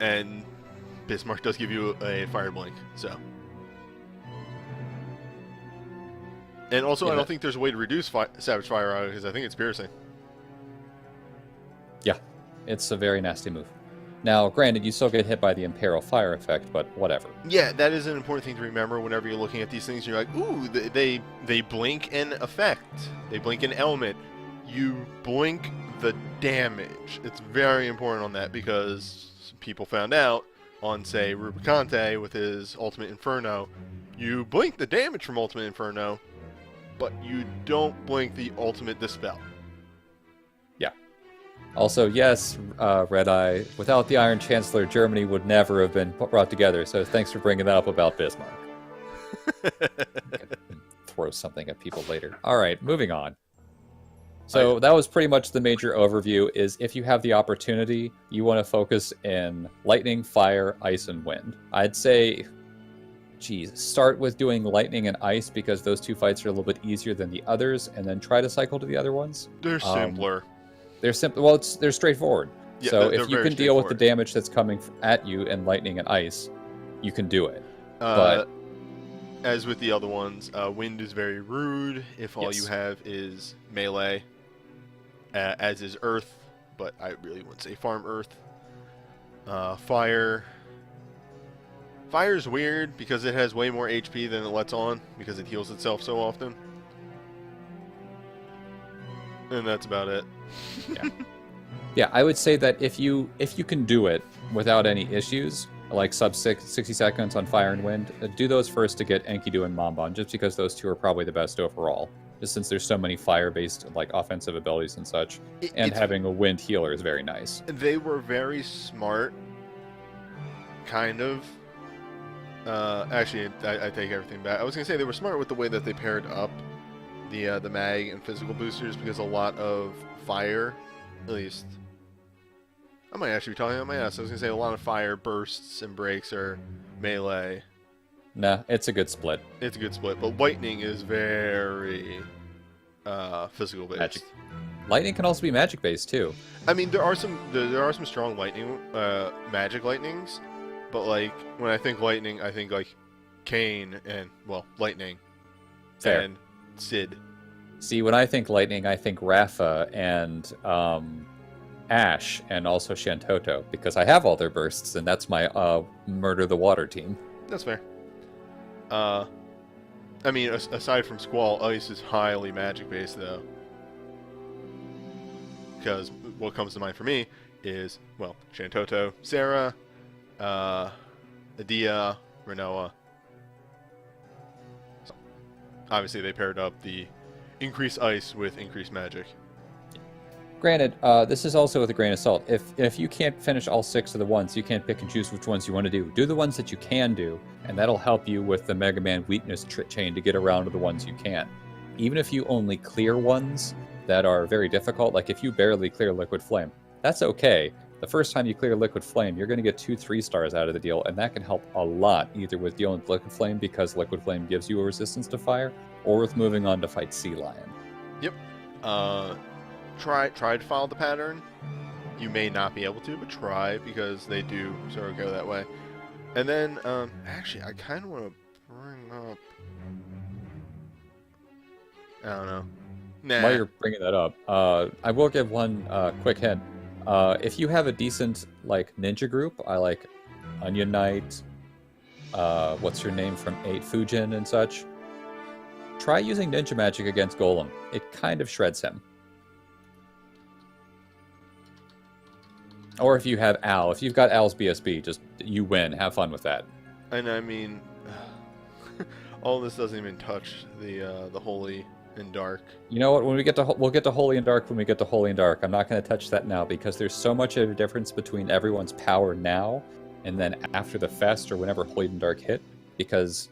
And Bismarck does give you a Fire Blink, so. And also, I don't think there's a way to reduce Savage Fire Aga, because I think it's piercing. Yeah, it's a very nasty move. Now, granted, you still get hit by the Imperial Fire effect, but whatever. Yeah, that is an important thing to remember whenever you're looking at these things. You're like, ooh, they blink an effect. They blink an element. You blink the damage. It's very important on that because people found out on, say, Rubicante with his Ultimate Inferno, you blink the damage from Ultimate Inferno, but you don't blink the Ultimate Dispel. Also, yes, Red Eye, without the Iron Chancellor, Germany would never have been brought together, so thanks for bringing that up about Bismarck. Throw something at people later. Alright, moving on. So that was pretty much the major overview, is if you have the opportunity, you want to focus in lightning, fire, ice, and wind. I'd say, geez, start with doing lightning and ice, because those two fights are a little bit easier than the others, and then try to cycle to the other ones. They're simpler. They're simple. Well, they're straightforward. Yeah, so they're if you can deal with the damage that's coming at you in lightning and ice, you can do it. But as with the other ones, wind is very rude if all you have is melee, as is earth, but I really wouldn't say farm earth. Fire. Fire's weird because it has way more HP than it lets on because it heals itself so often. And that's about it. Yeah, I would say that if you can do it without any issues, like sub 60 seconds on fire and wind, do those first to get Enkidu and Mamban, just because those two are probably the best overall. Just since there's so many fire-based like offensive abilities and such, and having a wind healer is very nice. They were very smart, kind of. Actually, I take everything back. I was gonna say they were smart with the way that they paired up the mag and physical boosters, because a lot of fire, at least I might actually be talking about my ass. I was gonna say a lot of fire bursts and breaks are melee. Nah, it's a good split. It's a good split, but lightning is very physical based. Magic. Lightning can also be magic based too. I mean, there are some strong lightning magic lightnings, but like when I think lightning, I think like Kane and lightning. Fair. And Sid. See, when I think lightning, I think Rafa and Ash, and also Shantoto, because I have all their bursts, and that's my Murder the Water team. That's fair. I mean, aside from Squall, Ice is highly magic-based, though. Because what comes to mind for me is, Shantoto, Sarah, Adia, Renoa. So, obviously, they paired up the increased ice with increased magic. Granted, this is also with a grain of salt. If you can't finish all 6 of the ones, you can't pick and choose which ones you want to do. Do the ones that you can do, and that'll help you with the Mega Man weakness chain to get around to the ones you can't. Even if you only clear ones that are very difficult, like if you barely clear Liquid Flame, that's okay. The first time you clear Liquid Flame, you're going to get 2-3 stars out of the deal, and that can help a lot, either with dealing with Liquid Flame because Liquid Flame gives you a resistance to fire, or with moving on to fight Sea Lion. Yep. Try to follow the pattern. You may not be able to, but try, because they do sort of go that way. And then, actually, I kind of want to bring up... I don't know. Nah. While you're bringing that up, I will give one quick hint. If you have a decent ninja group, I like Onion Knight, what's her name from 8, Fujin and such. Try using ninja magic against Golem. It kind of shreds him. Or if you have Al. If you've got Al's BSB, just you win. Have fun with that. And I mean, all this doesn't even touch the Holy and Dark. You know what? When we get to we'll get to Holy and Dark when we get to Holy and Dark. I'm not going to touch that now because there's so much of a difference between everyone's power now and then after the fest or whenever Holy and Dark hit, because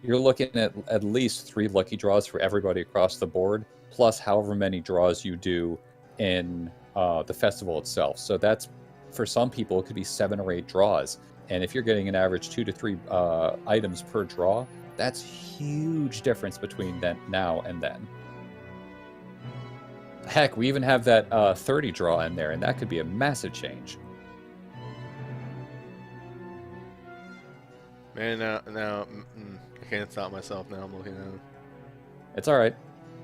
you're looking at least 3 lucky draws for everybody across the board, plus however many draws you do in the festival itself. So that's, for some people, it could be 7 or 8 draws. And if you're getting an average 2 to 3 items per draw, that's huge difference between now and then. Heck, we even have that 30 draw in there, and that could be a massive change. Man, now I can't stop myself now. I'm looking at it. It's all right.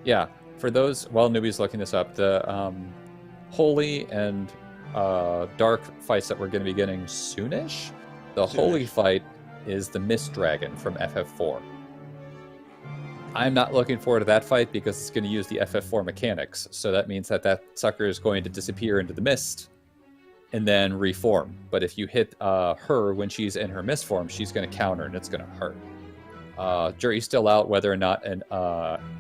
Yeah, for those, while Newbie's looking this up, the Holy and dark fights that we're going to be getting soonish. The holy fight is the Mist Dragon from FF4. I'm not looking forward to that fight because it's going to use the FF4 mechanics. So that means that sucker is going to disappear into the mist and then reform. But if you hit her when she's in her mist form, she's going to counter and it's going to hurt. Jury's still out whether or not an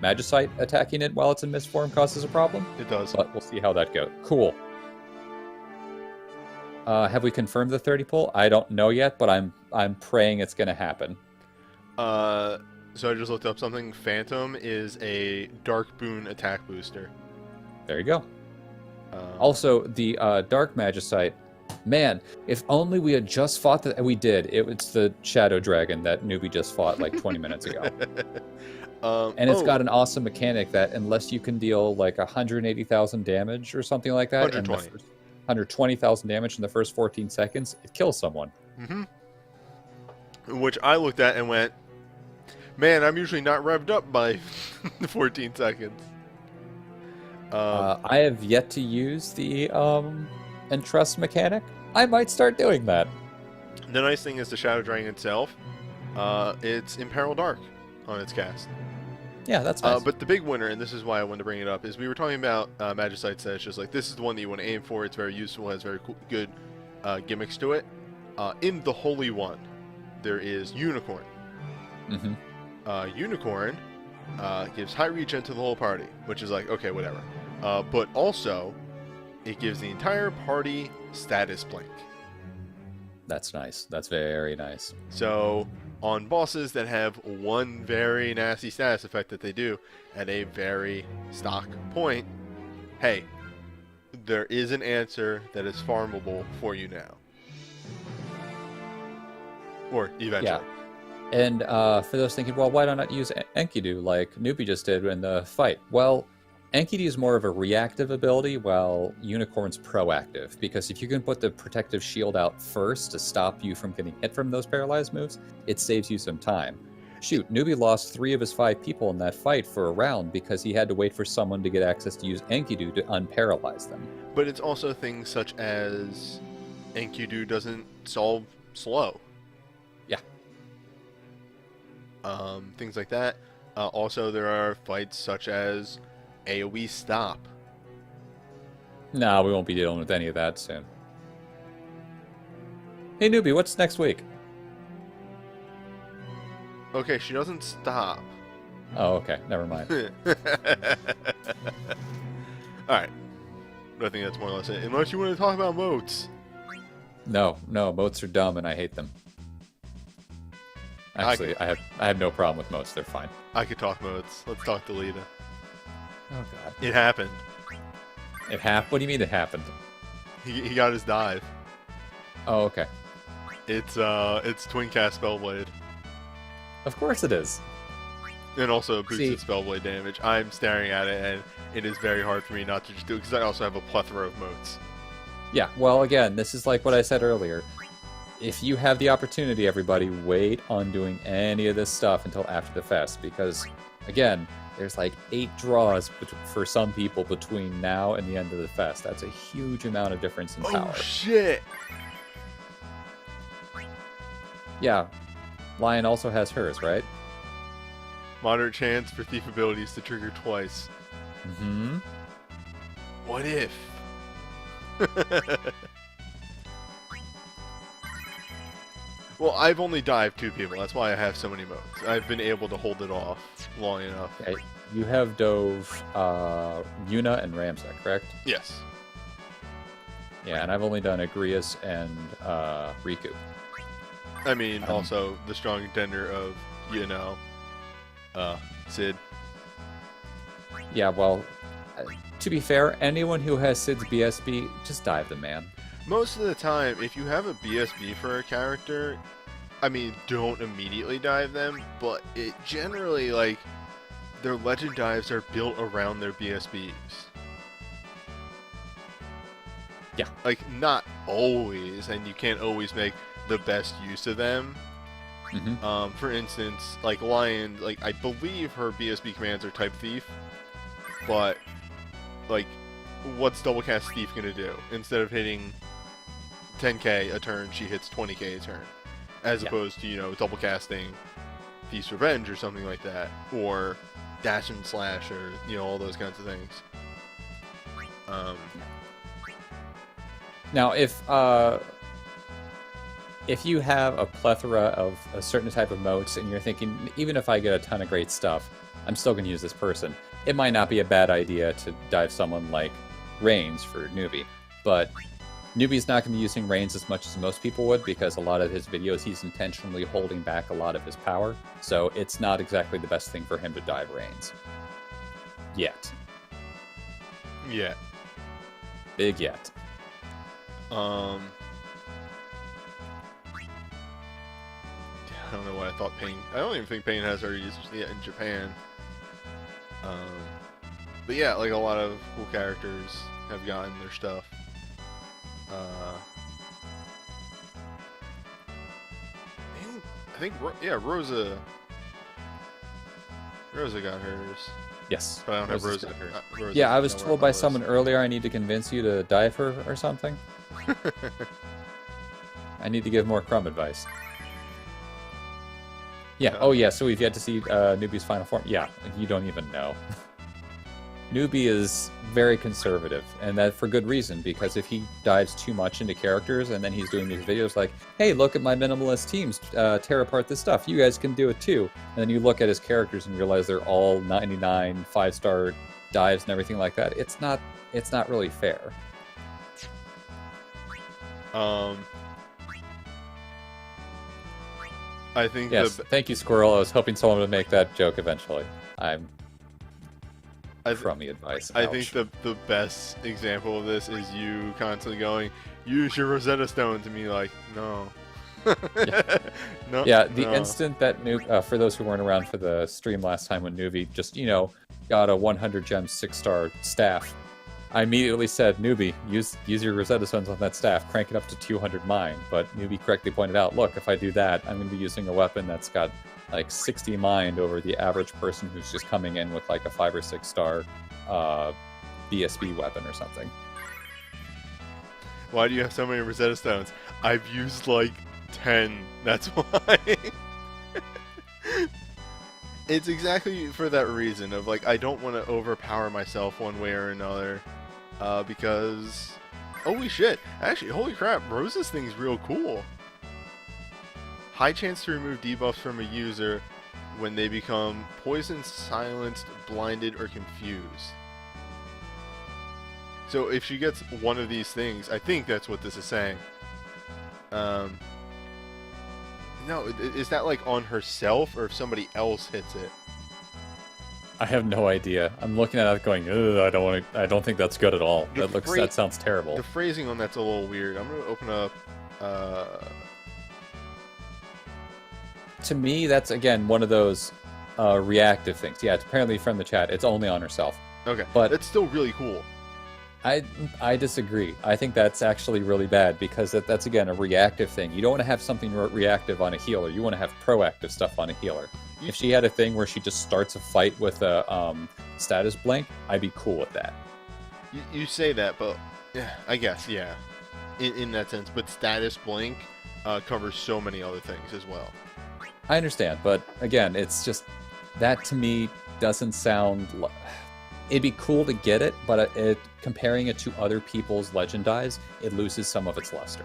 Magicite attacking it while it's in mist form causes a problem. It does. But we'll see how that goes. Cool. Have we confirmed the 30 pull? I don't know yet, but I'm praying it's going to happen. So I just looked up something. Phantom is a Dark Boon attack booster. There you go. Also, the Dark Magicite, man, if only we had just fought that. We did. It's the Shadow Dragon that Newbie just fought like 20 minutes ago. And it's got an awesome mechanic that unless you can deal like 180,000 damage or something like that, 120,000 damage in the first 14 seconds, it kills someone. Which I looked at and went, man, I'm usually not revved up by 14 seconds. I have yet to use the Entrust mechanic. I might start doing that. The nice thing is the Shadow Dragon itself, it's Imperil Dark on its cast. Yeah, that's nice. But the big winner, and this is why I wanted to bring it up, is we were talking about Magicites that it's just like, this is the one that you want to aim for. It's very useful, has very good gimmicks to it. In the Holy One, there is Unicorn. Unicorn gives high regen to the whole party, which is like, okay, whatever. But also, it gives the entire party status blink. That's nice. That's very nice. So, on bosses that have one very nasty status effect that they do at a very stock point, hey, there is an answer that is farmable for you now. Or eventually. Yeah. And for those thinking, well, why don't I use Enkidu like Newbie just did in the fight? Well, Enkidu is more of a reactive ability, while Unicorn's proactive. Because if you can put the protective shield out first to stop you from getting hit from those paralyzed moves, it saves you some time. Shoot, Newbie lost 3 of his 5 people in that fight for a round because he had to wait for someone to get access to use Enkidu to unparalyze them. But it's also things such as Enkidu doesn't solve slow. Yeah. Things like that. Also, there are fights such as AoE stop. No, we won't be dealing with any of that soon. Hey, Newbie, what's next week? Okay, she doesn't stop. Oh, okay. Never mind. Alright. But I think that's more or less it. Unless you want to talk about moats. No, moats are dumb and I hate them. Actually, I have no problem with moats. They're fine. I could talk moats. Let's talk to Lita. Oh, God. It happened. It happened? What do you mean it happened? He got his dive. Oh, okay. It's twin cast Spellblade. Of course it is. And also boosted Spellblade damage. I'm staring at it and it is very hard for me not to just do it because I also have a plethora of moats. Yeah, well, again, this is like what I said earlier. If you have the opportunity, everybody, wait on doing any of this stuff until after the fest. Because, again, there's like 8 draws for some people between now and the end of the fest. That's a huge amount of difference in power. Oh, shit! Yeah, Lion also has hers, right? Moderate chance for thief abilities to trigger twice. Mm-hmm. What if? Well, I've only dived 2 people. That's why I have so many modes. I've been able to hold it off long enough. Okay. You have dove Yuna and Ramsek, correct? Yes. Yeah, and I've only done Agrias and Riku. I mean, also the strong contender of, Sid. Yeah, well, to be fair, anyone who has Sid's BSB, just dive the man. Most of the time, if you have a BSB for a character, I mean, don't immediately dive them, but it generally, like, their legend dives are built around their BSBs. Yeah. Like, not always, and you can't always make the best use of them. Mm-hmm. For instance, like Lion, like, I believe her BSB commands are type Thief, but, like, what's Double Cast Thief gonna do? Instead of hitting 10k a turn, she hits 20k a turn, as opposed to, you know, double casting Thief's Revenge or something like that, or Dash and Slash, or, you know, all those kinds of things. Now, if you have a plethora of a certain type of motes, and you're thinking, even if I get a ton of great stuff, I'm still going to use this person, it might not be a bad idea to dive someone like Reigns for Newbie. But Newbie's not going to be using Reigns as much as most people would, because a lot of his videos, he's intentionally holding back a lot of his power. So it's not exactly the best thing for him to dive Reigns. Yet. Yeah. Big yet. I don't know why I thought Pain. I don't even think Pain has our users yet in Japan. But yeah, like a lot of cool characters have gotten their stuff. I think Rosa got hers. Yes. But I don't have Rosa's Rosa. got her. Rosa Yeah, I was nowhere told on by my list. someone earlier I need to convince you to dive her or something. I need to give more Crumb advice. Yeah. Oh, yeah. So we've yet to see Newbie's final form. Yeah. You don't even know. Newbie is very conservative, and that for good reason, because if he dives too much into characters and then he's doing these videos like, hey, look at my minimalist teams tear apart this stuff, you guys can do it too. And then you look at his characters and realize they're all 99 5-star dives and everything like that. It's not really fair. I think Yes, thank you, Squirrel. I was hoping someone would make that joke eventually. Crummy advice. I Ouch. think the best example of this is you constantly going, use your Rosetta Stone, to me like, no. No. Yeah, the no. instant that for those who weren't around for the stream last time when Newbie just, got a 100 gem 6-star staff, I immediately said, Newbie, use your Rosetta Stones on that staff, crank it up to 200 mine. But Newbie correctly pointed out, look, if I do that, I'm going to be using a weapon that's got like 60 mined over the average person who's just coming in with like a 5 or 6-star BSB weapon or something. Why do you have so many Rosetta Stones? I've used like 10, that's why. It's exactly for that reason of like, I don't want to overpower myself one way or another, because, holy shit, actually, holy crap, Rosa's thing's real cool. High chance to remove debuffs from a user when they become poisoned, silenced, blinded, or confused. So if she gets one of these things, I think that's what this is saying. No, is that like on herself, or if somebody else hits it? I have no idea. I'm looking at it going, ugh, I don't think that's good at all. That sounds terrible. The phrasing on that's a little weird. I'm gonna open up. To me, that's again one of those reactive things. Yeah, it's apparently from the chat. It's only on herself. Okay, but it's still really cool. I disagree. I think that's actually really bad, because that's again a reactive thing. You don't want to have something reactive on a healer. You want to have proactive stuff on a healer. If she had a thing where she just starts a fight with a status blink, I'd be cool with that. You say that, but yeah, I guess, yeah, in that sense. But status blink covers so many other things as well. I understand, but again, it's just that to me doesn't sound. It'd be cool to get it, but comparing it to other people's legend dies, it loses some of its luster.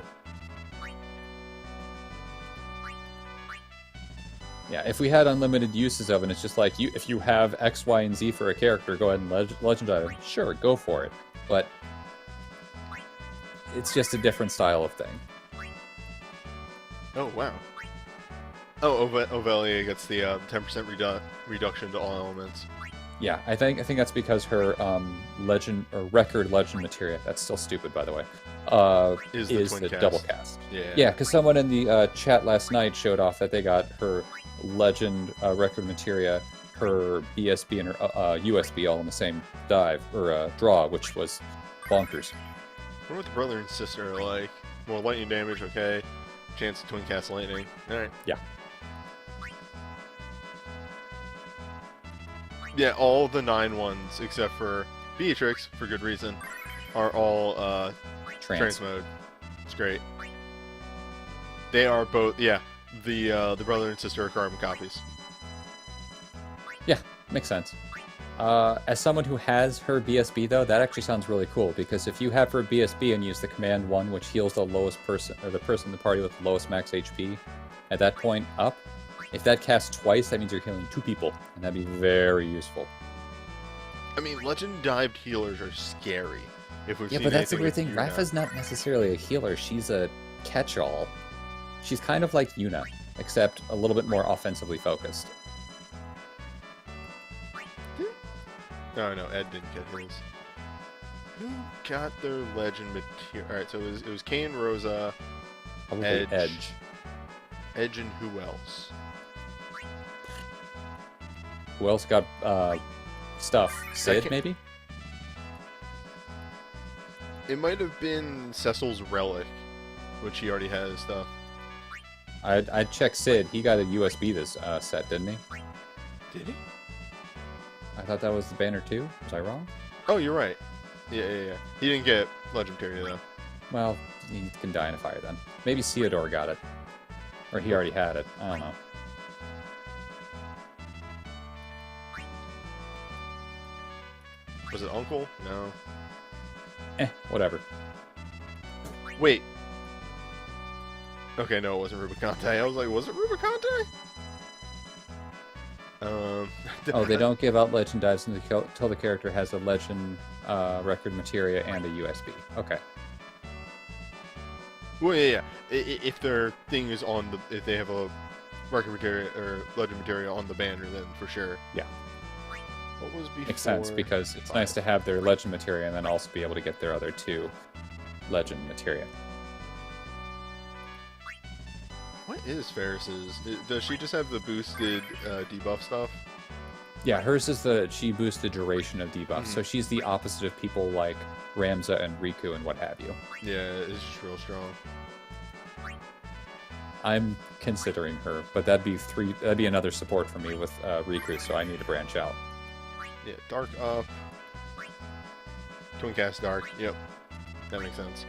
Yeah, if we had unlimited uses of it, it's just like, if you have X, Y, and Z for a character, go ahead and legend dive it. Sure, go for it. But it's just a different style of thing. Oh, wow. Oh, Ovelia gets the 10% reduction to all elements. Yeah, I think that's because her legend or record legend materia, that's still stupid by the way, is the double cast. Yeah, because someone in the chat last night showed off that they got her legend record materia, her BSB and her USB all in the same dive or draw, which was bonkers. I wonder what the brother and sister are like. More lightning damage, okay. Chance to twin cast lightning. Alright. Yeah. Yeah, all the 9 ones except for Beatrix, for good reason. are all Trans. trans mode. It's great. They are both, yeah. The brother and sister are carbon copies. Yeah, makes sense. As someone who has her BSB though, that actually sounds really cool because if you have her BSB and use the command 1, which heals the lowest person or the person in the party with the lowest max HP, at that point up, if that casts twice, that means you're healing 2 people, and that'd be very useful. I mean, legend dived healers are scary. If we've Yeah, seen but that's the anything weird with thing. Yuna. Rafa's not necessarily a healer. She's a catch-all. She's kind of like Yuna, except a little bit more offensively focused. No, Ed didn't get his. Who got their legend material? Alright, so it was Kayn, Rosa, Probably Edge, and who else? Who else got stuff? Sid, can't- maybe? It might have been Cecil's relic, which he already has stuff. I'd check Sid. He got a USB this set, didn't he? Did he? I thought that was the banner too. Was I wrong? Oh, you're right. Yeah. He didn't get legend material though. Well, he can die in a fire then. Maybe Theodore got it. Or he already had it. I don't know. Was it Uncle? No. Whatever. Wait. Okay, no, it wasn't Rubicante. I was like, was it Rubicante? Oh, they don't give out legend dives until the character has a legend record materia and a USB. Okay. Well, yeah. If their thing is on the, if they have a record material or legend material on the banner, then for sure. Yeah. What was before? Makes sense because it's nice to have their legend materia and then also be able to get their other 2 legend materia. What is Ferris's? Does she just have the boosted debuff stuff? Yeah, hers is she boosts the duration of debuff, so she's the opposite of people like Ramza and Riku and what have you. Yeah, it's just real strong. I'm considering her, but that'd be another support for me with Riku, so I need to branch out. Yeah, Dark up. Twin cast Dark. Yep. That makes sense.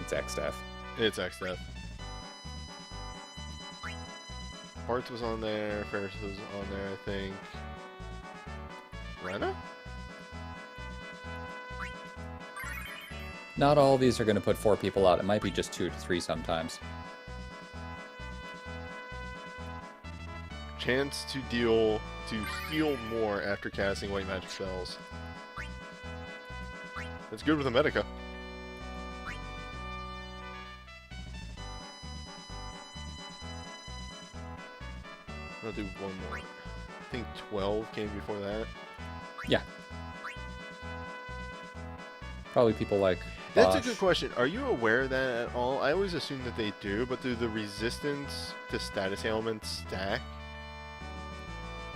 It's X-Staff. It's X-Death. Parts was on there. Ferris was on there, I think. Rena? Not all of these are going to put 4 people out. It might be just 2 to 3 sometimes. Chance to heal more after casting white magic spells. That's good with a Medica. I'll do one more. I think 12 came before that. Yeah. Probably people like That's a Bosch. good question. Are you aware of that at all? I always assume that they do, but do the resistance to status ailments stack?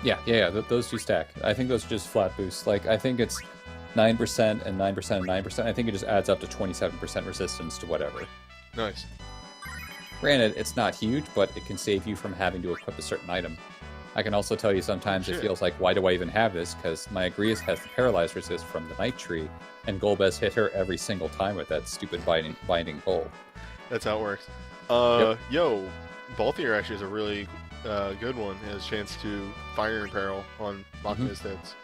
Yeah, those 2 stack. I think those are just flat boosts. Like, I think it's 9% and 9% and 9%. I think it just adds up to 27% resistance to whatever. Nice. Granted, it's not huge, but it can save you from having to equip a certain item. I can also tell you sometimes it feels like, why do I even have this? Because my Agrias has the Paralyzed Resist from the Night Tree, and Golbez hit her every single time with that stupid binding goal. That's how it works. Yo, Balthier actually is a really good one. It has a chance to fire Imperil on blocking his hits.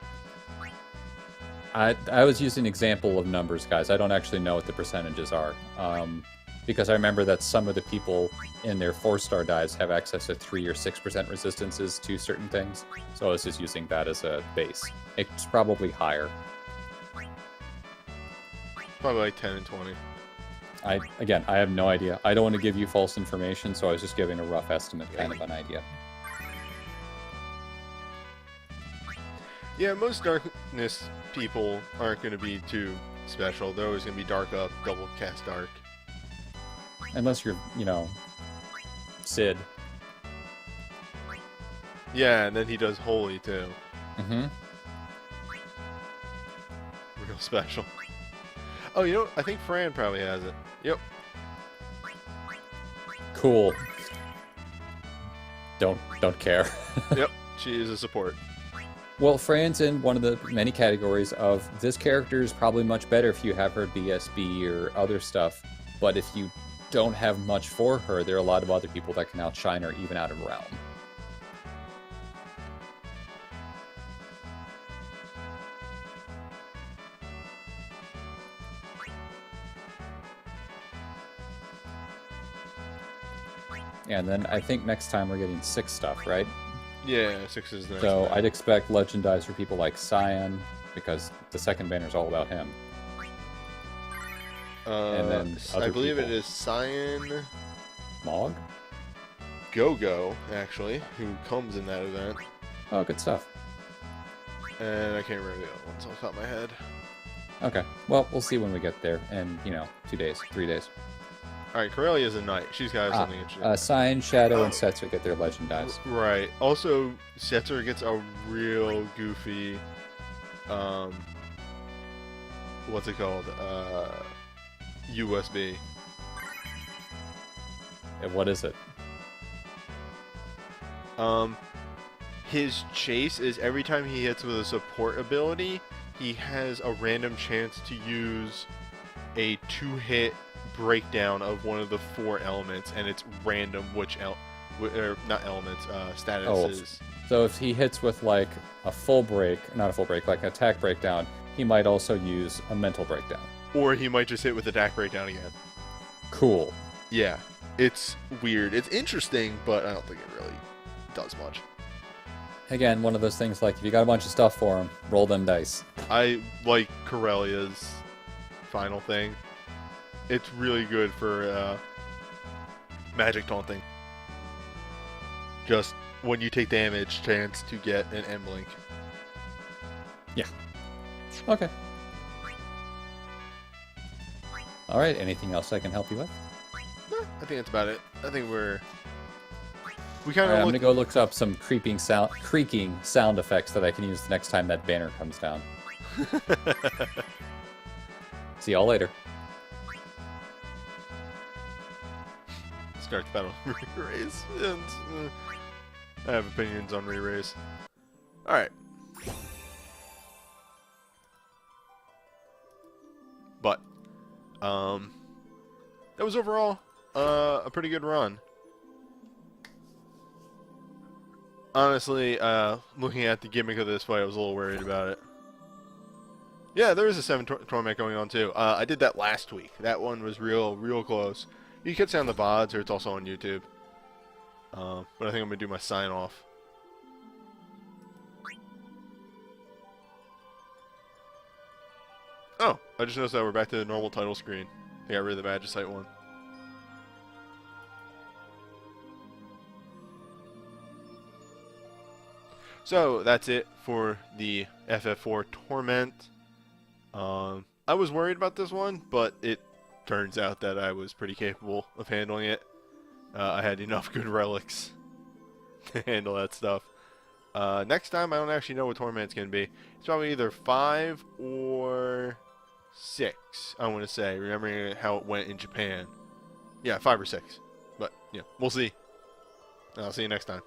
I was using an example of numbers, guys. I don't actually know what the percentages are. Because I remember that some of the people in their 4-star dives have access to 3 or 6% resistances to certain things. So I was just using that as a base. It's probably higher. Probably like 10 and 20. Again, I have no idea. I don't want to give you false information, so I was just giving a rough estimate, kind of an idea. Yeah, most darkness people aren't going to be too special. They're always going to be dark up, double cast dark. Unless you're, Sid. Yeah, and then he does holy too. Mm-hmm. Real special. Oh, I think Fran probably has it. Yep. Cool. Don't care. Yep, she is a support. Well, Fran's in one of the many categories of this character is probably much better if you have her BSB or other stuff, but if you don't have much for her, there are a lot of other people that can outshine her even out of realm. And then I think next time we're getting 6 stuff, right? Yeah, 6 is the next So one. I'd expect Legend for people like Cyan, because the second banner is all about him. And then I believe people. it is Cyan Mog? Go-Go, actually, who comes in that event. Oh, good stuff. And I can't remember the other ones off the top of my head. Okay, well, we'll see when we get there in, 2 days, 3 days. Alright, Corellia's a knight. She's got something interesting. Cyan, Shadow, and Setzer get their Legend dies. Right. Also, Setzer gets a real goofy, what's it called? USB. And what is it? His chase is every time he hits with a support ability, he has a random chance to use a 2-hit breakdown of one of the 4 elements, and it's random which statuses. So if he hits with like a full break, not a full break, like an attack breakdown, he might also use a mental breakdown. Or he might just hit with attack breakdown again. Cool. Yeah, it's weird. It's interesting, but I don't think it really does much. Again, one of those things like if you got a bunch of stuff for him, roll them dice. I like Corellia's final thing. It's really good for magic taunting. Just when you take damage, chance to get an M-Link. Yeah. Okay. All right. Anything else I can help you with? No, I think that's about it. I think we All kind right, I'm of gonna go look up some creaking sound effects that I can use the next time that banner comes down. See y'all later. Start the battle re-raise, and I have opinions on re-raise. Alright. But, that was overall a pretty good run. Honestly, looking at the gimmick of this fight, I was a little worried about it. Yeah, there is a 7 Torment going on too. I did that last week. That one was real close. You can see on the VODs, or it's also on YouTube. But I think I'm going to do my sign-off. Oh, I just noticed that we're back to the normal title screen. I got rid of the Magicite one. So, that's it for the FF4 Torment. I was worried about this one, but it turns out that I was pretty capable of handling it. I had enough good relics to handle that stuff. Next time, I don't actually know what Torment's going to be. It's probably either 5 or 6, I want to say, remembering how it went in Japan. Yeah, 5 or 6. But, yeah, we'll see. I'll see you next time.